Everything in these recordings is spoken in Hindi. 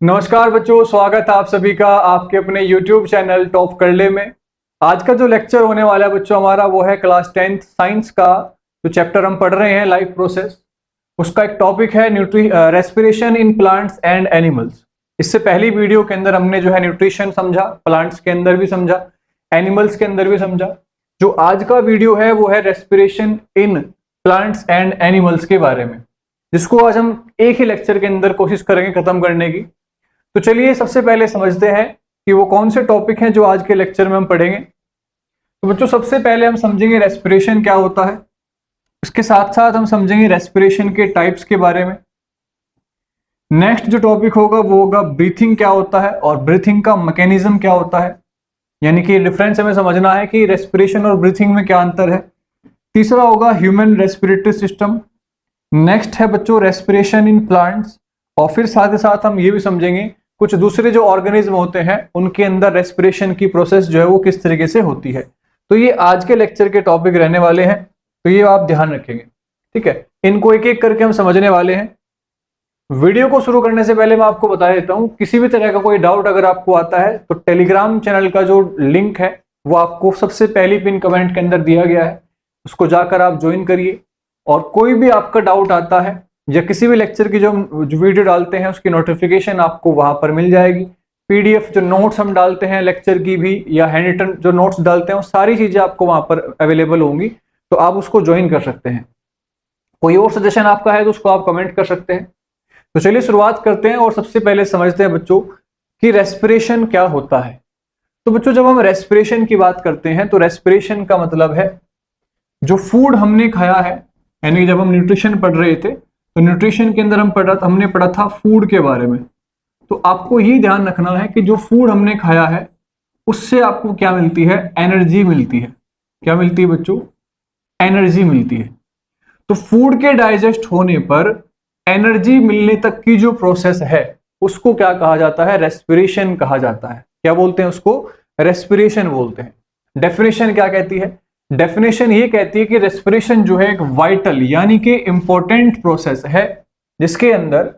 नमस्कार बच्चों, स्वागत है आप सभी का आपके अपने YouTube चैनल टॉप कर ले में। आज का जो लेक्चर होने वाला है बच्चों हमारा वो है क्लास 10th साइंस का जो चैप्टर हम पढ़ रहे हैं लाइफ प्रोसेस। उसका एक टॉपिक है respiration in plants and animals. इससे पहली वीडियो के अंदर हमने जो है न्यूट्रिशन समझा, प्लांट्स के अंदर भी समझा, एनिमल्स के अंदर भी समझा। जो आज का वीडियो है वो है respiration in plants and animals के बारे में, जिसको आज हम एक ही लेक्चर के अंदर कोशिश करेंगे खत्म करने की। तो चलिए सबसे पहले समझते हैं कि वो कौन से टॉपिक हैं जो आज के लेक्चर में हम पढ़ेंगे। तो बच्चों सबसे पहले हम समझेंगे रेस्पिरेशन क्या होता है, इसके साथ साथ हम समझेंगे रेस्पिरेशन के टाइप्स के बारे में। नेक्स्ट जो टॉपिक होगा वो होगा ब्रीथिंग क्या होता है और ब्रीथिंग का मैकेनिज्म क्या होता है, यानी कि डिफरेंस हमें समझना है कि रेस्पिरेशन और ब्रीथिंग में क्या अंतर है। तीसरा होगा ह्यूमन रेस्पिरेटरी सिस्टम। नेक्स्ट है बच्चों रेस्पिरेशन इन प्लांट्स, और फिर साथ ही साथ हम ये भी समझेंगे कुछ दूसरे जो ऑर्गेनिज्म होते हैं उनके अंदर रेस्पिरेशन की प्रोसेस जो है वो किस तरीके से होती है। तो ये आज के लेक्चर के टॉपिक रहने वाले हैं, तो ये आप ध्यान रखेंगे, ठीक है। इनको एक एक करके हम समझने वाले हैं। वीडियो को शुरू करने से पहले मैं आपको बता देता हूं, किसी भी तरह का कोई डाउट अगर आपको आता है तो टेलीग्राम चैनल का जो लिंक है वो आपको सबसे पहली पिन कमेंट के अंदर दिया गया है, उसको जाकर आप ज्वाइन करिए। और कोई भी आपका डाउट आता है या किसी भी लेक्चर की जो वीडियो डालते हैं उसकी नोटिफिकेशन आपको वहां पर मिल जाएगी। पीडीएफ जो नोट्स हम डालते हैं लेक्चर की भी, या हैंड रिटन जो नोट्स डालते हैं, वो सारी चीजें आपको वहां पर अवेलेबल होंगी, तो आप उसको ज्वाइन कर सकते हैं। कोई और सजेशन आपका है तो उसको आप कमेंट कर सकते हैं। तो चलिए शुरुआत करते हैं और सबसे पहले समझते हैं बच्चों कि रेस्पिरेशन क्या होता है। तो बच्चों जब हम रेस्पिरेशन की बात करते हैं तो रेस्पिरेशन का मतलब है जो फूड हमने खाया है, यानी जब हम न्यूट्रिशन पढ़ रहे थे तो न्यूट्रिशन के अंदर हमने पढ़ा था फूड के बारे में। तो आपको ये ध्यान रखना है कि जो फूड हमने खाया है उससे आपको क्या मिलती है, एनर्जी मिलती है। क्या मिलती है बच्चों? एनर्जी मिलती है। तो फूड के डाइजेस्ट होने पर एनर्जी मिलने तक की जो प्रोसेस है उसको क्या कहा जाता है? रेस्पिरेशन कहा जाता है। क्या बोलते हैं उसको? रेस्पिरेशन बोलते हैं। डेफिनेशन क्या कहती है? डेफिनेशन ये कहती है कि रेस्पिरेशन जो है एक वाइटल यानी कि इंपॉर्टेंट प्रोसेस है जिसके अंदर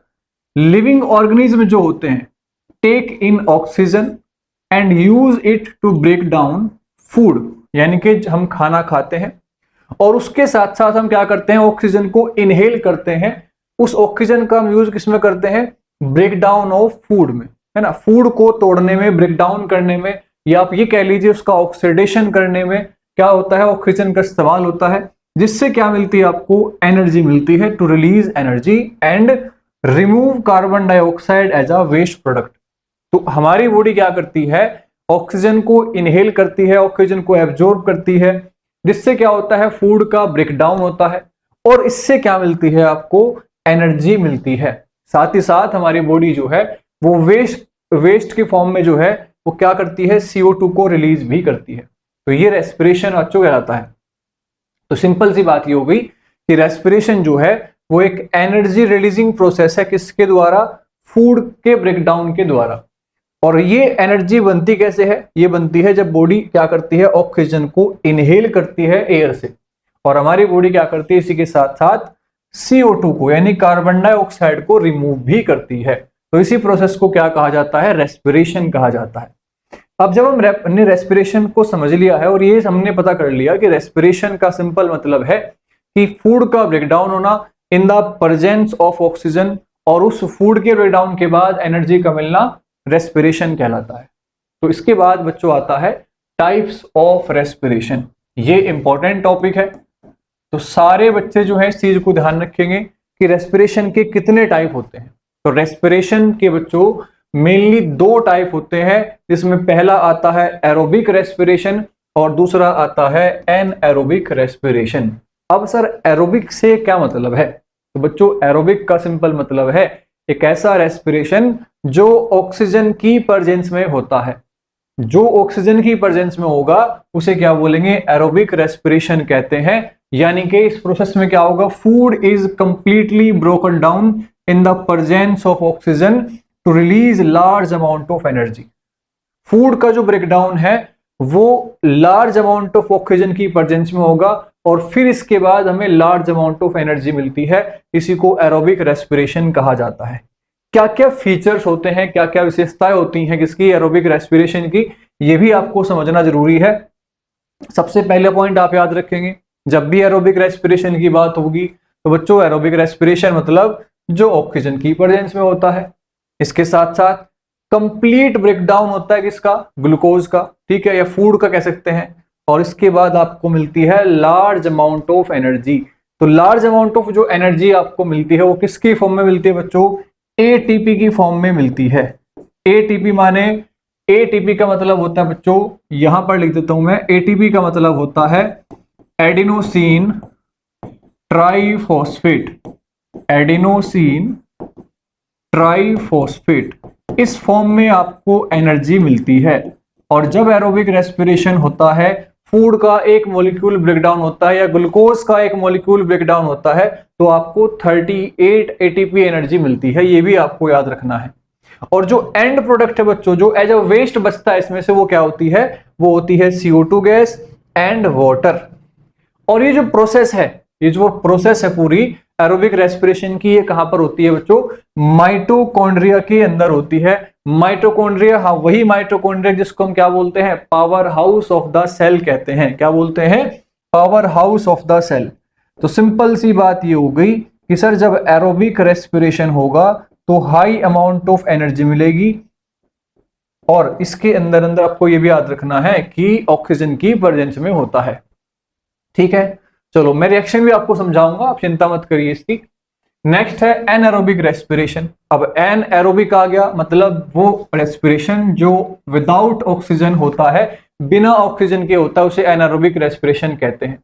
लिविंग ऑर्गेनिज्म जो होते हैं take in oxygen and use it to break down food, यानी कि हम खाना खाते हैं और उसके साथ साथ हम क्या करते हैं? ऑक्सीजन को इनहेल करते हैं। उस ऑक्सीजन का हम यूज किसमें करते हैं? ब्रेक डाउन ऑफ फूड में, है ना। फूड को तोड़ने में, ब्रेक डाउन करने में, या आप ये कह लीजिए उसका ऑक्सीडेशन करने में क्या होता है? ऑक्सीजन का इस्तेमाल होता है, जिससे क्या मिलती है आपको? एनर्जी मिलती है। To release energy and remove carbon dioxide as a waste product. तो हमारी बॉडी क्या करती है? ऑक्सीजन को इनहेल करती है, ऑक्सीजन को एब्जॉर्ब करती है, जिससे क्या होता है? फूड का ब्रेक डाउन होता है और इससे क्या मिलती है आपको? एनर्जी मिलती है। साथ ही साथ हमारी बॉडी जो है वो वेस्ट के फॉर्म में जो है वो क्या करती है? CO2 को रिलीज भी करती है। तो ये रेस्पिरेशन बच्चों कहलाता है। तो सिंपल सी बात ये हो गई कि रेस्पिरेशन जो है वो एक एनर्जी रिलीजिंग प्रोसेस है। किसके द्वारा? फूड के ब्रेकडाउन के द्वारा। और ये एनर्जी बनती कैसे है? ये बनती है जब बॉडी क्या करती है? ऑक्सीजन को इनहेल करती है एयर से, और हमारी बॉडी क्या करती है? इसी के साथ साथ CO2 को यानी कार्बन डाइऑक्साइड को रिमूव भी करती है। तो इसी प्रोसेस को क्या कहा जाता है? रेस्पिरेशन कहा जाता है। अब जब हमने रेस्पिरेशन को समझ लिया है और ये हमने पता कर लिया कि रेस्पिरेशन का सिंपल मतलब है कि फूड का ब्रेकडाउन होना इन द प्रेजेंस ऑफ ऑक्सीजन, और उस फूड के ब्रेकडाउन के बाद एनर्जी का मिलना रेस्पिरेशन कहलाता है। तो इसके बाद बच्चों आता है टाइप्स ऑफ रेस्पिरेशन। ये इंपॉर्टेंट टॉपिक है, तो सारे बच्चे जो है इस चीज को ध्यान रखेंगे कि रेस्पिरेशन के कितने टाइप होते हैं। तो रेस्पिरेशन के बच्चों मेनली दो टाइप होते हैं, जिसमें पहला आता है एरोबिक रेस्पिरेशन और दूसरा आता है एनएरोबिक रेस्पिरेशन। अब सर एरोबिक से क्या मतलब है? तो बच्चों एरोबिक का सिंपल मतलब है एक ऐसा रेस्पिरेशन जो ऑक्सीजन की प्रेजेंस में होता है। जो ऑक्सीजन की प्रेजेंस में होगा उसे क्या बोलेंगे? एरोबिक रेस्पिरेशन कहते हैं। यानी कि इस प्रोसेस में क्या होगा? Food is completely broken down in the presence of oxygen to release large amount of energy. Food का जो ब्रेकडाउन है वो लार्ज अमाउंट ऑफ ऑक्सीजन की प्रेजेंस में होगा और फिर इसके बाद हमें लार्ज अमाउंट ऑफ एनर्जी मिलती है। इसी को एरोबिक रेस्पिरेशन कहा जाता है। क्या क्या फीचर्स होते हैं, क्या क्या विशेषताएं होती हैं किसकी, एरोबिक रेस्पिरेशन की, ये भी आपको समझना जरूरी है। सबसे पहले पॉइंट आप याद रखेंगे, जब भी एरोबिक रेस्पिरेशन की बात होगी तो बच्चों एरोबिक रेस्पिरेशन मतलब जो ऑक्सीजन की प्रेजेंस में होता है। इसके साथ साथ कंप्लीट ब्रेकडाउन होता है किसका, ग्लूकोज का, ठीक है, या फूड का कह सकते हैं। और इसके बाद आपको मिलती है लार्ज अमाउंट ऑफ एनर्जी। तो लार्ज अमाउंट ऑफ जो एनर्जी आपको मिलती है वो किसकी फॉर्म में मिलती है बच्चों, एटीपी की फॉर्म में मिलती है। एटीपी माने, एटीपी का मतलब होता है बच्चों, यहां पर लिख देता हूं मैं, एटीपी का मतलब होता है एडिनोसिन ट्राइफॉस्फेट, एडिनोसिन ट्राइफॉस्फेट, इस फॉर्म में आपको एनर्जी मिलती है। और जब एरोबिक रेस्पिरेशन होता है, फूड का एक मॉलिक्यूल ब्रेकडाउन होता है या ग्लूकोज का एक मॉलिक्यूल ब्रेकडाउन होता है, तो आपको 38 एटीपी एनर्जी मिलती है, ये भी आपको याद रखना है। और जो एंड प्रोडक्ट है बच्चों, जो एज अ वेस्ट बचता है इसमें से, वो क्या होती है, वो होती है CO2 गैस एंड वाटर। और ये जो प्रोसेस है, ये जो प्रोसेस है पूरी एरोबिक रेस्पिरेशन की, ये कहां पर होती है बच्चों, माइटोकॉन्ड्रिया के अंदर होती है। माइटोकॉन्ड्रिया, हाँ वही माइटोकॉन्ड्रिया जिसको हम क्या बोलते हैं, power house of the cell कहते हैं। क्या बोलते हैं, power house of the cell. तो सिंपल सी बात ये हो गई कि सर जब एरोबिक रेस्पिरेशन होगा तो हाई अमाउंट ऑफ एनर्जी मिलेगी, और इसके अंदर अंदर आपको ये भी याद रखना है कि ऑक्सीजन की प्रेजेंस में होता है। ठीक है, चलो मैं रिएक्शन भी आपको समझाऊंगा, आप चिंता मत करिए इसकी। नेक्स्ट है एनएरोबिक रेस्पिरेशन। अब एनएरोबिक आ गया, मतलब वो रेस्पिरेशन जो विदाउट ऑक्सीजन होता है, बिना ऑक्सीजन के होता है, उसे एनएरोबिक रेस्पिरेशन कहते हैं।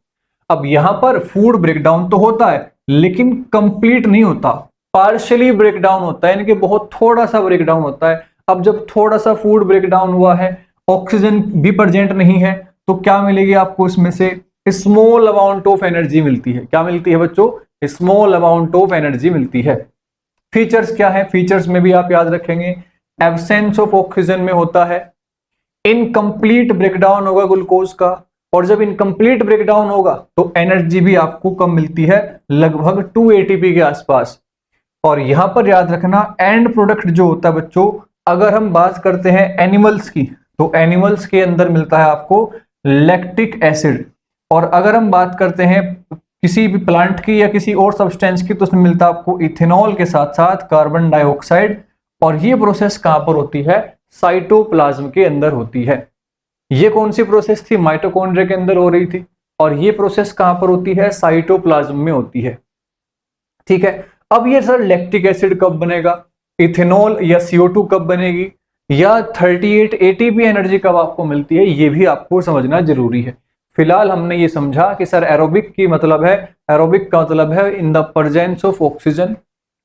अब यहां पर फूड ब्रेकडाउन तो होता है लेकिन कंप्लीट नहीं होता, पार्शियली ब्रेकडाउन होता है, यानी कि बहुत थोड़ा सा ब्रेकडाउन होता है। अब जब थोड़ा सा फूड ब्रेकडाउन हुआ है, ऑक्सीजन भी प्रेजेंट नहीं है, तो क्या मिलेगी आपको इसमें से, स्मॉल अमाउंट ऑफ एनर्जी मिलती है। क्या मिलती है बच्चों, स्मॉल अमाउंट ऑफ एनर्जी मिलती है। फीचर्स क्या है, फीचर्स में भी आप याद रखेंगे, एब्सेंस ऑफ ऑक्सीजन में होता है, इनकम्प्लीट ब्रेकडाउन होगा ग्लूकोज का, और जब इनकम्प्लीट ब्रेकडाउन होगा तो एनर्जी भी आपको कम मिलती है, लगभग 2 एटीपी के आसपास। और यहां पर याद रखना एंड प्रोडक्ट जो होता है बच्चों, अगर हम बात करते हैं एनिमल्स की, तो एनिमल्स के अंदर मिलता है आपको लैक्टिक एसिड। और अगर हम बात करते हैं किसी भी प्लांट की या किसी और सब्सटेंस की, तो उसमें मिलता है आपको इथेनॉल के साथ साथ कार्बन डाइऑक्साइड। और ये प्रोसेस कहां पर होती है, साइटोप्लाज्म के अंदर होती है। ये कौन सी प्रोसेस थी, माइटोकॉन्ड्रिया के अंदर हो रही थी, और ये प्रोसेस कहां पर होती है, साइटोप्लाज्म में होती है। ठीक है, अब ये सर लैक्टिक एसिड कब बनेगा, इथेनॉल या CO2 कब बनेगी, या 38 एटीपी एनर्जी कब आपको मिलती है, ये भी आपको समझना जरूरी है। फिलहाल हमने ये समझा कि सर एरोबिक की मतलब है, एरोबिक का मतलब है इन द प्रेजेंस ऑफ ऑक्सीजन,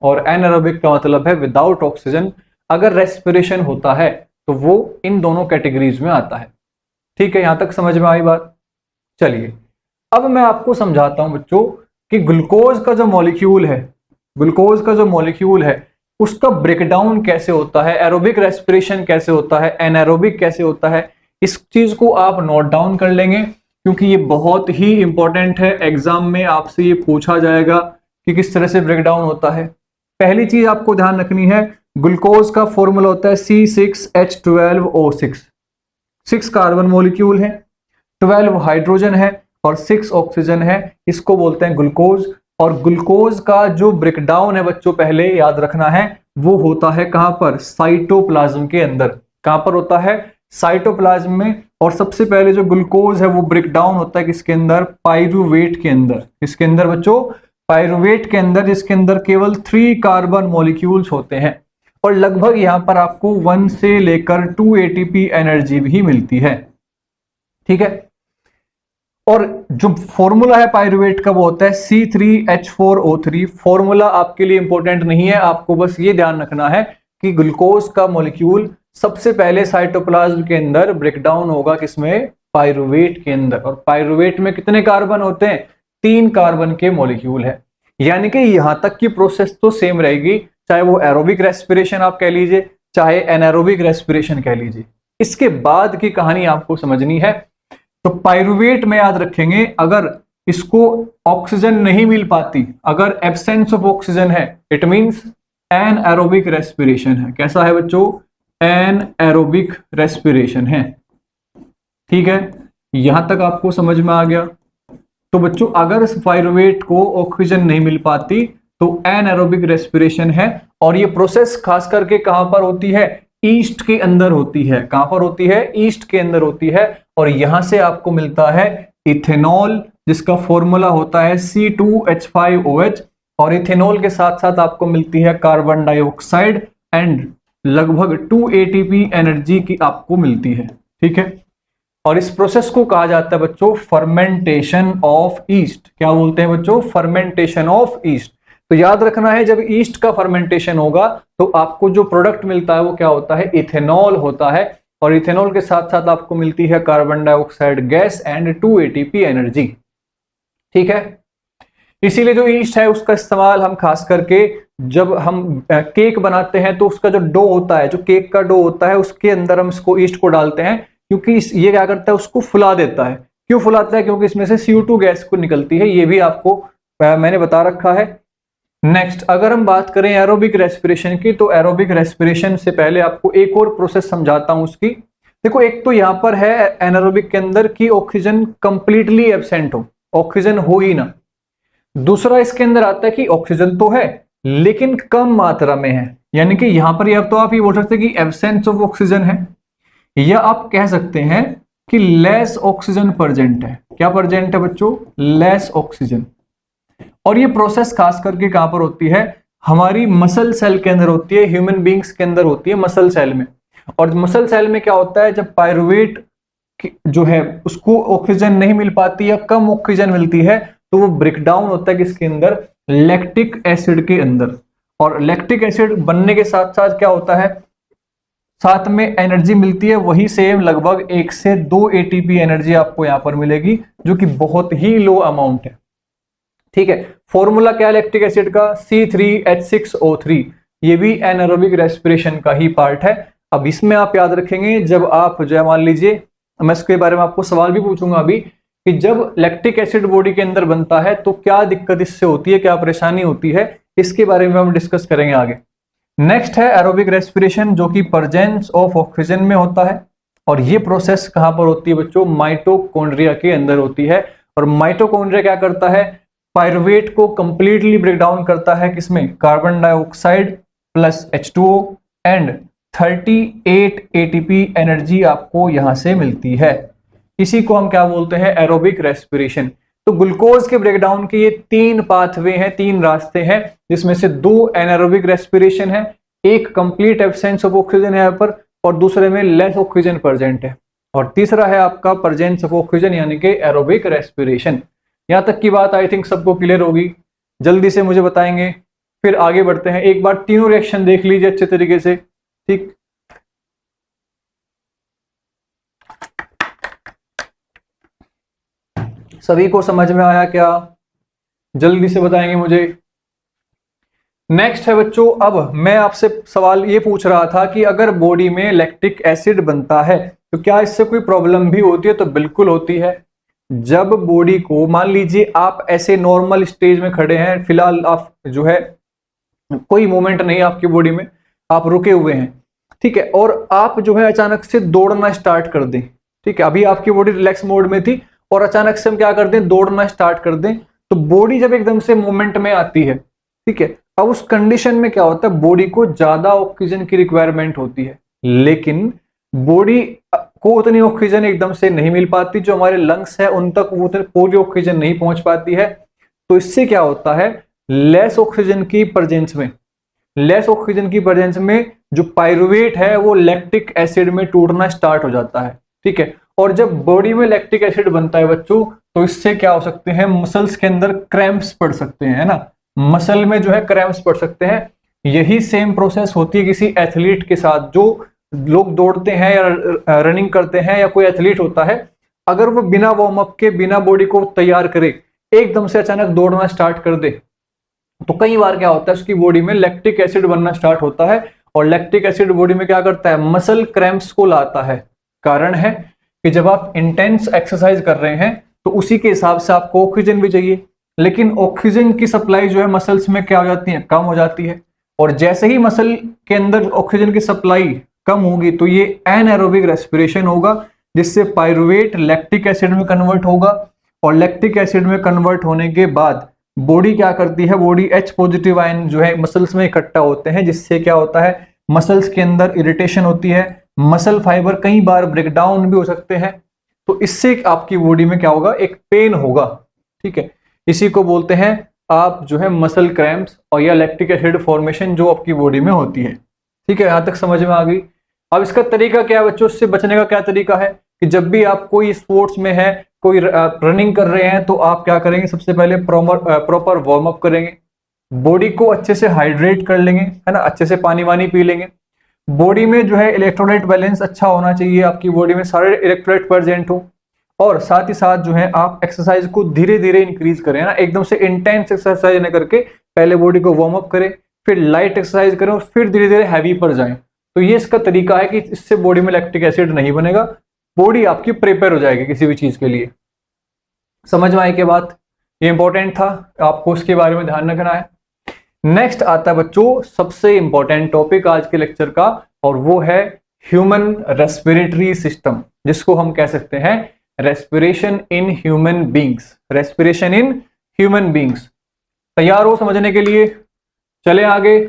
और एनएरोबिक का मतलब है विदाउट ऑक्सीजन। अगर रेस्पिरेशन होता है तो वो इन दोनों कैटेगरीज में आता है। ठीक है, यहां तक समझ में आई बात। चलिए अब मैं आपको समझाता हूं बच्चों कि ग्लूकोज का जो मॉलिक्यूल है, ग्लूकोज का जो मॉलिक्यूल है उसका ब्रेकडाउन कैसे होता है, एरोबिक रेस्पिरेशन कैसे होता है, एनारोबिक कैसे होता है। इस चीज को आप नोट डाउन कर लेंगे क्योंकि ये बहुत ही इंपॉर्टेंट है, एग्जाम में आपसे ये पूछा जाएगा कि किस तरह से ब्रेकडाउन होता है। पहली चीज आपको ध्यान रखनी है, ग्लूकोज का फॉर्मूला होता है C6H12O6। 6 कार्बन मॉलिक्यूल है, 12 हाइड्रोजन है और 6 ऑक्सीजन है, इसको बोलते हैं ग्लूकोज। और ग्लूकोज का जो ब्रेकडाउन है बच्चों, पहले याद रखना है, वो होता है कहां पर, साइटोप्लाज्म के अंदर। कहां पर होता है, साइटोप्लाज्म में। और सबसे पहले जो ग्लूकोज है वो ब्रेकडाउन होता है किसके अंदर, पाइरूवेट के अंदर। इसके अंदर बच्चों, पाइरूवेट के अंदर, जिसके अंदर केवल 3 कार्बन मॉलिक्यूल्स होते हैं। और लगभग यहां पर आपको 1 से लेकर 2 एटीपी एनर्जी भी मिलती है। ठीक है, और जो फॉर्मूला है पाइरूवेट का वो होता है C3H4O3। फॉर्मूला आपके लिए इंपॉर्टेंट नहीं है, आपको बस ये ध्यान रखना है कि ग्लूकोज का मॉलिक्यूल सबसे पहले साइटोप्लाज्म के अंदर ब्रेकडाउन होगा किसमें, पाइरूवेट के अंदर। और पाइरूवेट में कितने कार्बन होते हैं, 3 कार्बन के मॉलिक्यूल है। यानी कि यहां तक की प्रोसेस तो सेम रहेगी, चाहे वो एरोबिक रेस्पिरेशन आप कह लीजिए, चाहे एनारोबिक रेस्पिरेशन कह लीजिए। इसके बाद की कहानी आपको समझनी है। तो पाइरूवेट में याद रखेंगे, अगर इसको ऑक्सीजन नहीं मिल पाती, अगर एब्सेंस ऑफ ऑक्सीजन है, it means anaerobic respiration है। कैसा है बच्चों? एन एरोबिक रेस्पिरेशन है। ठीक है, यहां तक आपको समझ में आ गया। तो बच्चों अगर पाइरुवेट को ऑक्सीजन नहीं मिल पाती तो एनएरोबिक रेस्पिरेशन है। और ये प्रोसेस खास करके कहां पर होती है? ईस्ट के अंदर होती है। कहां पर होती है? ईस्ट के अंदर होती है। और यहां से आपको मिलता है इथेनॉल, जिसका फॉर्मूला होता है C2H5OH। और इथेनॉल के साथ साथ आपको मिलती है कार्बन डाइऑक्साइड एंड लगभग 2 ATP एनर्जी की आपको मिलती है। ठीक है, और इस प्रोसेस को कहा जाता है बच्चों फर्मेंटेशन ऑफ ईस्ट। क्या बोलते हैं बच्चों? Fermentation of east. तो याद रखना है, जब ईस्ट का फर्मेंटेशन होगा तो आपको जो प्रोडक्ट मिलता है वो क्या होता है? इथेनॉल होता है। और इथेनॉल के साथ साथ आपको मिलती है carbon dioxide gas and 2 ATP energy. ठीक है, इसीलिए जो ईस्ट है उसका इस्तेमाल हम खास करके जब हम केक बनाते हैं तो उसका जो डो होता है, जो केक का डो होता है, उसके अंदर हम इसको ईस्ट को डालते हैं, क्योंकि ये क्या करता है? उसको फुला देता है। क्यों फुलाता है? क्योंकि इसमें से CO2 गैस को निकलती है। ये भी आपको मैंने बता रखा है। नेक्स्ट, अगर हम बात करें एरोबिक रेस्पिरेशन की, तो एरोबिक रेस्पिरेशन से पहले आपको एक और प्रोसेस समझाता हूं उसकी। देखो, एक तो यहां पर है एनारोबिक के अंदर कि ऑक्सीजन कंप्लीटली एब्सेंट हो, ऑक्सीजन हो ही ना। दूसरा इसके अंदर आता है कि ऑक्सीजन तो है लेकिन कम मात्रा में है। यानी कि यहां पर अब तो आप ये बोल सकते हैं कि एब्सेंस ऑफ ऑक्सीजन है, या आप कह सकते हैं कि लेस ऑक्सीजन प्रेजेंट है। क्या प्रेजेंट है बच्चों? Less oxygen. और ये प्रोसेस खास करके कहां पर होती है? हमारी मसल सेल के अंदर होती है, ह्यूमन बींग्स के अंदर होती है, मसल सेल में। और मसल सेल में क्या होता है? जब पायरुवेट जो है उसको ऑक्सीजन नहीं मिल पाती या कम ऑक्सीजन मिलती है तो वो ब्रेकडाउन होता है किसके अंदर? लैक्टिक एसिड के अंदर। और लैक्टिक एसिड बनने के साथ साथ क्या होता है? साथ में एनर्जी मिलती है, वही सेम लगभग 1 से 2 ATP एनर्जी आपको यहां पर मिलेगी, जो कि बहुत ही लो अमाउंट है। ठीक है, फॉर्मूला क्या है लैक्टिक एसिड का? C3H6O3। ये भी एनारोबिक रेस्पिरेशन का ही पार्ट है। अब इसमें आप याद रखेंगे, जब आप जो मान लीजिए, मैं इसके बारे में आपको सवाल भी पूछूंगा अभी, कि जब लैक्टिक एसिड बॉडी के अंदर बनता है तो क्या दिक्कत इससे होती है, क्या परेशानी होती है, इसके बारे में हम डिस्कस करेंगे आगे। नेक्स्ट है एरोबिक रेस्पिरेशन, जो कि प्रेजेंस ऑफ ऑक्सीजन में होता है। और ये प्रोसेस कहां पर होती है बच्चों? माइटोकॉन्ड्रिया के अंदर होती है। और माइटोकॉन्ड्रिया क्या करता है? पायरुवेट को कंप्लीटली ब्रेक डाउन करता है, किसमें? Carbon dioxide plus H2O and 38 ATP energy आपको यहां से मिलती है। इसी को हम क्या बोलते हैं? Aerobic respiration. तो ग्लूकोज के ब्रेकडाउन के ये 3 पाथवे हैं, 3 रास्ते हैं, जिसमें से 2 एनारोबिक रेस्पिरेशन है, एक कंप्लीट एब्सेंस ऑफ ऑक्सीजन है यहाँ पर, और दूसरे में लेस ऑक्सीजन प्रेजेंट है, और तीसरा है आपका प्रेजेंस ऑफ ऑक्सीजन यानी कि एरोबिक रेस्पिरेशन। यहां तक की बात आई थिंक सबको क्लियर होगी, जल्दी से मुझे बताएंगे, फिर आगे बढ़ते हैं। एक बार तीनों रिएक्शन देख लीजिए अच्छे तरीके से। ठीक, सभी को समझ में आया क्या? जल्दी से बताएंगे मुझे। नेक्स्ट है बच्चों, अब मैं आपसे सवाल ये पूछ रहा था कि अगर बॉडी में लैक्टिक एसिड बनता है तो क्या इससे कोई प्रॉब्लम भी होती है? तो बिल्कुल होती है। जब बॉडी को, मान लीजिए आप ऐसे नॉर्मल स्टेज में खड़े हैं, फिलहाल आप जो है कोई मूवमेंट नहीं है आपकी बॉडी में, आप रुके हुए हैं, ठीक है, और आप जो है अचानक से दौड़ना स्टार्ट कर दें, ठीक है, अभी आपकी बॉडी रिलैक्स मोड में थी और अचानक से हम क्या कर दें? दौड़ना स्टार्ट कर दें, तो बॉडी जब एकदम से मूवमेंट में आती है, ठीक है, अब उस कंडीशन में क्या होता है? बॉडी को ज्यादा ऑक्सीजन की रिक्वायरमेंट होती है, लेकिन बॉडी को उतनी ऑक्सीजन एकदम से नहीं मिल पाती, जो हमारे लंग्स है उन तक वो पूरी ऑक्सीजन नहीं पहुंच पाती है। तो इससे क्या होता है? लेस ऑक्सीजन की प्रेजेंस में, लेस ऑक्सीजन की प्रेजेंस में जो पायरुवेट है वो लैक्टिक एसिड में टूटना स्टार्ट हो जाता है, ठीक है। और जब बॉडी में लैक्टिक एसिड बनता है बच्चों, तो इससे क्या हो सकते हैं? मसल्स के अंदर क्रैम्प्स पड़ सकते हैं, है ना, मसल में जो है क्रैम्प्स पड़ सकते हैं। यही सेम प्रोसेस होती है किसी एथलीट के साथ, जो लोग दौड़ते हैं या रनिंग करते हैं या कोई एथलीट होता है, अगर वो बिना वार्म अप के, बिना बॉडी को तैयार करे एकदम से अचानक दौड़ना स्टार्ट कर दे, तो कई बार क्या होता है? उसकी बॉडी में लैक्टिक एसिड बनना स्टार्ट होता है, और लैक्टिक एसिड बॉडी में क्या करता है? मसल क्रैम्प्स को लाता है। कारण है कि जब आप इंटेंस एक्सरसाइज कर रहे हैं तो उसी के हिसाब से आपको ऑक्सीजन भी चाहिए, लेकिन ऑक्सीजन की सप्लाई जो है मसल्स में क्या हो जाती है? कम हो जाती है, और जैसे ही मसल के अंदर ऑक्सीजन की सप्लाई कम होगी तो ये एनाएरोबिक रेस्पिरेशन होगा, जिससे पायरुवेट लैक्टिक एसिड में कन्वर्ट होगा, और लैक्टिक एसिड में कन्वर्ट होने के बाद बॉडी क्या करती है, बॉडी H पॉजिटिव आयन जो है मसल्स में इकट्ठा होते हैं, जिससे क्या होता है, मसल्स के अंदर इरिटेशन होती है, मसल फाइबर कई बार ब्रेकडाउन भी हो सकते हैं। तो इससे आपकी बॉडी में क्या होगा, एक पेन होगा। ठीक है, इसी को बोलते हैं आप जो है मसल क्रैम्प्स और या लैक्टिक एसिड फॉर्मेशन जो आपकी बॉडी में होती है। ठीक है, यहां तक समझ में आ गई। अब इसका तरीका क्या है बच्चों, इससे बचने का क्या तरीका है कि जब भी आप कोई स्पोर्ट्स में है, कोई रनिंग कर रहे हैं, तो आप क्या करेंगे, सबसे पहले प्रॉपर वार्म अप करेंगे, बॉडी को अच्छे से हाइड्रेट कर लेंगे, है ना, अच्छे से पानी वानी पी लेंगे। बॉडी में जो है इलेक्ट्रोलाइट बैलेंस अच्छा होना चाहिए, आपकी बॉडी में सारे इलेक्ट्रोलाइट प्रेजेंट हो, और साथ ही साथ जो है आप एक्सरसाइज को धीरे धीरे इंक्रीज करें ना, एकदम से इंटेंस एक्सरसाइज न करके पहले बॉडी को वार्म अप करें, फिर लाइट एक्सरसाइज करें और फिर धीरे धीरे हैवी पर जाएं। तो ये इसका तरीका है कि इससे बॉडी में लैक्टिक एसिड नहीं बनेगा, बॉडी आपकी प्रिपेयर हो जाएगी किसी भी चीज के लिए। समझ में आई के बात, ये इंपॉर्टेंट था, आपको उसके बारे में ध्यान रखना है। नेक्स्ट आता है बच्चों सबसे इंपॉर्टेंट टॉपिक आज के लेक्चर का, और वो है ह्यूमन रेस्पिरेटरी सिस्टम, जिसको हम कह सकते हैं respiration in human beings. Respiration in human beings. तैयार हो समझने के लिए? चले आगे।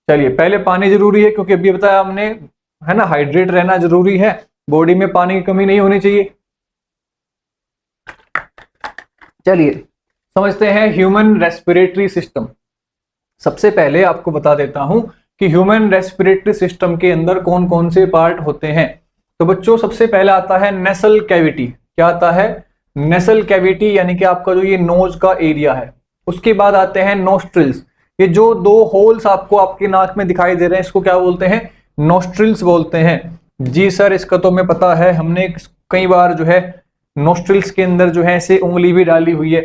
चलिए, पहले पानी जरूरी है, क्योंकि अभी बताया हमने, है ना, हाइड्रेट रहना जरूरी है, बॉडी में पानी की कमी नहीं होनी चाहिए। चलिए समझते हैं ह्यूमन रेस्पिरेटरी सिस्टम। सबसे पहले आपको बता देता हूं कि ह्यूमन रेस्पिरेटरी सिस्टम के अंदर कौन कौन से पार्ट होते हैं। तो बच्चों सबसे पहला आता है नेसल कैविटी। क्या आता है? नेसल कैविटी, यानी कि आपका जो ये नोज का एरिया है। उसके बाद आते हैं नोस्ट्रिल्स। ये जो दो होल्स आपको आपकी नाक में दिखाई दे रहे हैं, इसको क्या बोलते हैं? नोस्ट्रिल्स बोलते हैं। जी सर, इसका तो हमें पता है, हमने कई बार जो है नोस्ट्रिल्स के अंदर जो है ऐसे उंगली भी डाली हुई है।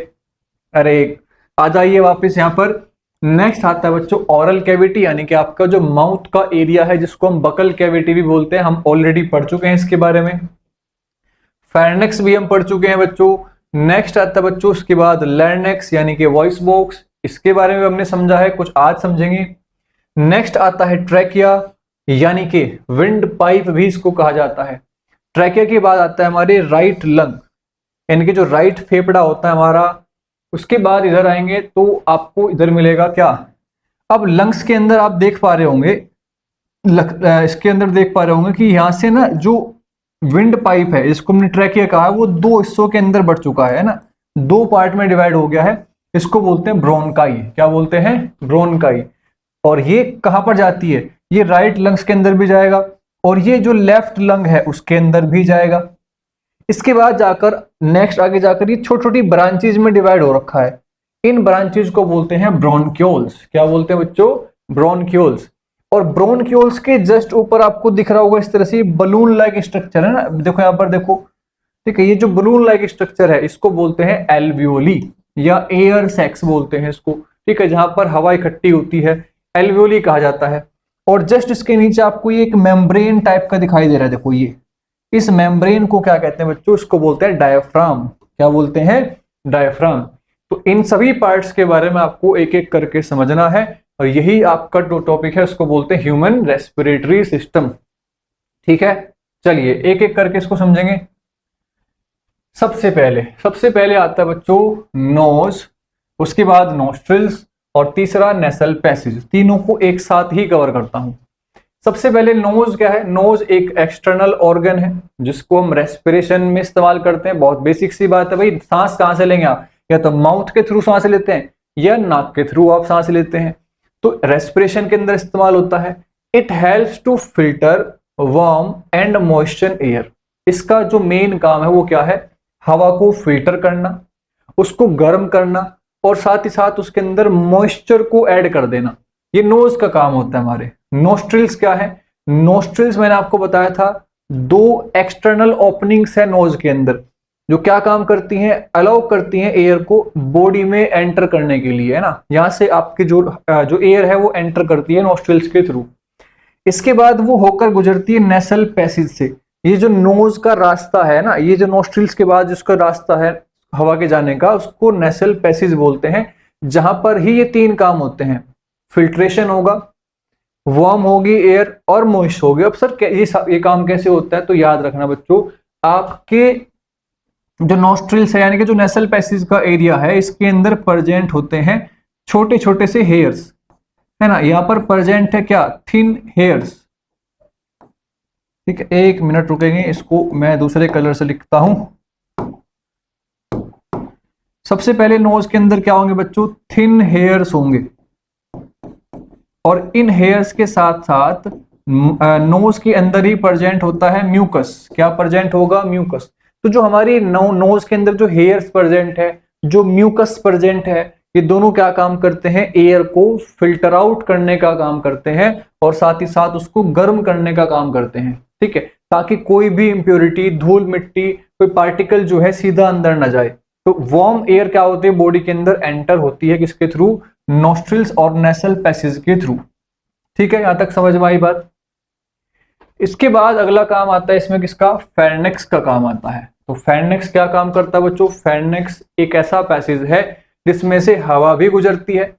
अरे आ जाइए वापस यहाँ पर। नेक्स्ट आता है बच्चों ऑरल कैविटी, यानी कि आपका जो माउथ का एरिया है, जिसको हम बकल कैविटी भी बोलते हैं। हम ऑलरेडी पढ़ चुके हैं इसके बारे में। फेर्नेक्स भी हम पढ़ चुके हैं बच्चों। नेक्स्ट आता है बच्चों उसके बाद लैरिंक्स, यानी कि वॉइस बॉक्स, इसके बारे में हमने समझा है, कुछ आज समझेंगे। नेक्स्ट आता है ट्रैकिया, यानी कि विंड पाइप भी इसको कहा जाता है। ट्रैकिया के बाद आता है हमारे राइट लंग, यानी कि जो राइट फेफड़ा होता है हमारा। उसके बाद इधर आएंगे तो आपको इधर मिलेगा क्या? अब लंग्स के अंदर आप देख पा रहे होंगे, इसके अंदर देख पा रहे होंगे कि यहाँ से ना जो विंड पाइप है, इसको हमने ट्रैकिया कहा है, वो दो हिस्सों के अंदर बढ़ चुका है ना, दो पार्ट में डिवाइड हो गया है। इसको बोलते हैं ब्रोनकाई। क्या बोलते हैं? ब्रोनकाई। और ये कहां पर जाती है? ये राइट लंग्स के अंदर भी जाएगा, और ये जो लेफ्ट लंग है उसके अंदर भी जाएगा। इसके बाद जाकर नेक्स्ट आगे जाकर ये छोटी छोटी ब्रांचेज में डिवाइड हो रखा है। इन ब्रांचेज को बोलते हैं ब्रोनक्यूल्स। क्या बोलते हैं बच्चों? ब्रोनक्यूल्स। और ब्रोनक्यूल्स के जस्ट ऊपर आपको दिख रहा होगा इस तरह से बलून लाइक स्ट्रक्चर है ना, देखो यहाँ पर देखो, ठीक है। ये जो बलून लाइक स्ट्रक्चर है इसको बोलते हैं एल्वियोली या एयर सैक्स बोलते हैं इसको, ठीक है, जहां पर हवा इकट्ठी होती है, एल्वियोली कहा जाता है। और जस्ट इसके नीचे आपको ये एक मेम्ब्रेन टाइप का दिखाई दे रहा है, देखो ये, इस मेम्ब्रेन को क्या कहते हैं बच्चों? इसको बोलते हैं डायफ्राम। क्या बोलते हैं? डायफ्राम। तो इन सभी पार्ट्स के बारे में आपको एक एक करके समझना है, और यही आपका जो टॉपिक है उसको बोलते हैं ह्यूमन रेस्पिरेटरी सिस्टम। ठीक है, चलिए एक एक करके इसको समझेंगे। सबसे पहले आता है बच्चों नोज, उसके बाद नोस्ट्रिल्स, और तीसरा नेसल पैसेज। तीनों को एक साथ ही कवर करता हूं। सबसे पहले नोज क्या है? नोज एक एक्सटर्नल ऑर्गन है जिसको हम रेस्पिरेशन में इस्तेमाल करते हैं। बहुत बेसिक सी बात है भाई, सांस कहां से लेंगे आप? या तो माउथ के थ्रू सांस लेते हैं या नाक के थ्रू आप सांस लेते हैं, तो रेस्पिरेशन के अंदर इस्तेमाल होता है। It helps to filter warm and moisture air. इसका जो मेन काम है वो क्या है? हवा को फिल्टर करना, उसको गर्म करना, और साथ ही साथ उसके अंदर मॉइस्चर को ऐड कर देना। ये नोज का काम होता है हमारे। नोस्ट्रिल्स क्या है? नोस्ट्रिल्स मैंने आपको बताया था, दो एक्सटर्नल ओपनिंग्स है नोज के अंदर, जो क्या काम करती हैं? अलाउ करती हैं एयर को बॉडी में एंटर करने के लिए, है ना। यहां से आपकी जो एयर है वो एंटर करती है नोस्ट्रिल्स के थ्रू। इसके बाद वो होकर गुजरती है नेसल पैसेज से। ये जो नोज का रास्ता है ना, ये जो नोस्ट्रिल्स के बाद जिसका रास्ता है हवा के जाने का, उसको नेसल पैसेज बोलते हैं, जहां पर ही ये तीन काम होते हैं, फिल्ट्रेशन होगा, वार्म होगी एयर और मॉइस्ट होगी। अब सर ये काम कैसे होता है? तो याद रखना बच्चों, आपके जो नॉस्ट्रिल्स है यानी कि जो नेसल पैसेज का एरिया है, इसके अंदर प्रेजेंट होते हैं छोटे छोटे से हेयर्स, है ना। यहां पर प्रेजेंट है क्या? Thin hairs. ठीक है, एक मिनट रुकेंगे, इसको मैं दूसरे कलर से लिखता हूं। सबसे पहले नोज के अंदर क्या होंगे बच्चों? थिन हेयर्स होंगे, और इन हेयर्स के साथ साथ नोज के अंदर ही प्रेजेंट होता है म्यूकस। क्या प्रेजेंट होगा? म्यूकस। तो जो हमारी नोज के अंदर जो हेयर्स प्रेजेंट है, जो म्यूकस प्रेजेंट है, ये दोनों क्या काम करते हैं? एयर को फिल्टर आउट करने का काम करते हैं, और साथ ही साथ उसको गर्म करने का काम करते हैं। ठीक है, ताकि कोई भी इंप्योरिटी, धूल मिट्टी, कोई पार्टिकल जो है सीधा अंदर ना जाए। तो वार्म एयर क्या होती है? बॉडी के अंदर एंटर होती है, किसके थ्रू? नॉस्ट्रिल्स और नेसल पैसेज के थ्रू। ठीक है, यहां तक समझ में आई बात? इसके बाद अगला काम आता है इसमें किसका? फेरनेक्स का काम आता है। तो फेरनेक्स क्या काम करता है बच्चों? फेरनेक्स एक ऐसा पैसेज है जिसमें से हवा भी गुजरती है,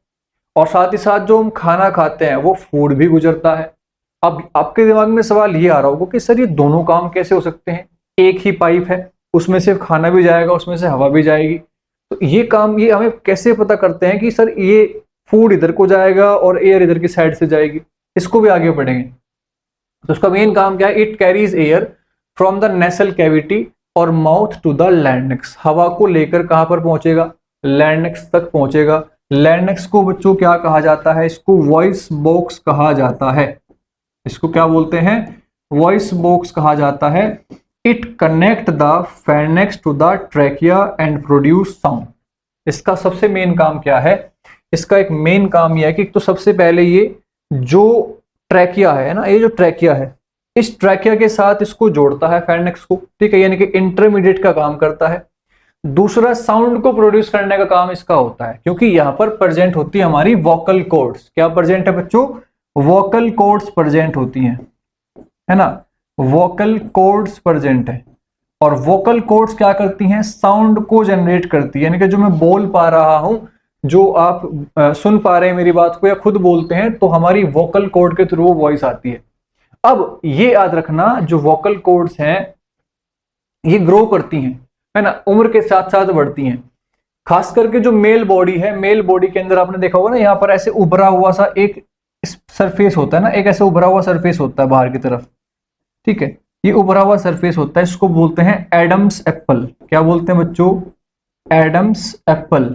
और साथ ही साथ जो हम खाना खाते हैं वो फूड भी गुजरता है। अब आपके दिमाग में सवाल ये आ रहा होगा कि सर ये दोनों काम कैसे हो सकते हैं? एक ही पाइप है, उसमें से खाना भी जाएगा, उसमें से हवा भी जाएगी। तो ये काम ये हमें कैसे पता करते हैं कि सर ये फूड इधर को जाएगा और एयर इधर की साइड से जाएगी? इसको भी आगे पढ़ेंगे। तो उसका मेन काम क्या है? It carries air from the nasal cavity और माउथ टू द लैरिंक्स। हवा को लेकर कहां पर पहुंचेगा? लैरिंक्स तक पहुंचेगा। लैरिंक्स को बच्चों क्या कहा जाता है? इसको वॉइस बॉक्स कहा जाता है। इसको क्या बोलते हैं? वॉइस बॉक्स कहा जाता है। It connect the pharynx to the trachea and produce sound. इसका सबसे मेन काम क्या है? इसका एक मेन काम यह है कि तो सबसे पहले ये जो ट्रैकिया है ना, ये जो ट्रैकिया है, इस ट्रैकिया के साथ इसको जोड़ता है फेरनेक्स को। ठीक है, यानी कि इंटरमीडिएट का काम करता है। दूसरा, साउंड को प्रोड्यूस करने का काम इसका होता है, क्योंकि यहां पर प्रेजेंट होती है हमारी वोकल कॉर्ड्स। क्या प्रेजेंट है बच्चों? वोकल कॉर्ड्स प्रेजेंट होती हैं, है ना। वोकल कॉर्ड्स प्रेजेंट है, और वोकल कॉर्ड्स क्या करती हैं? साउंड को जनरेट करती है। यानी कि जो मैं बोल पा रहा हूं, जो आप सुन पा रहे हैं मेरी बात को या खुद बोलते हैं, तो हमारी वोकल कॉर्ड के थ्रू वॉइस आती है। अब ये याद रखना, जो वोकल कॉर्ड्स हैं ये ग्रो करती हैं, है ना, उम्र के साथ साथ बढ़ती हैं। खास करके जो मेल बॉडी है, मेल बॉडी के अंदर आपने देखा होगा ना, यहाँ पर ऐसे उभरा हुआ सा एक सरफेस होता है ना, एक ऐसे उभरा हुआ सरफेस होता है बाहर की तरफ। ठीक है, ये उभरा हुआ सरफेस होता है, इसको बोलते हैं एडम्स एप्पल। क्या बोलते हैं बच्चों? Adam's apple.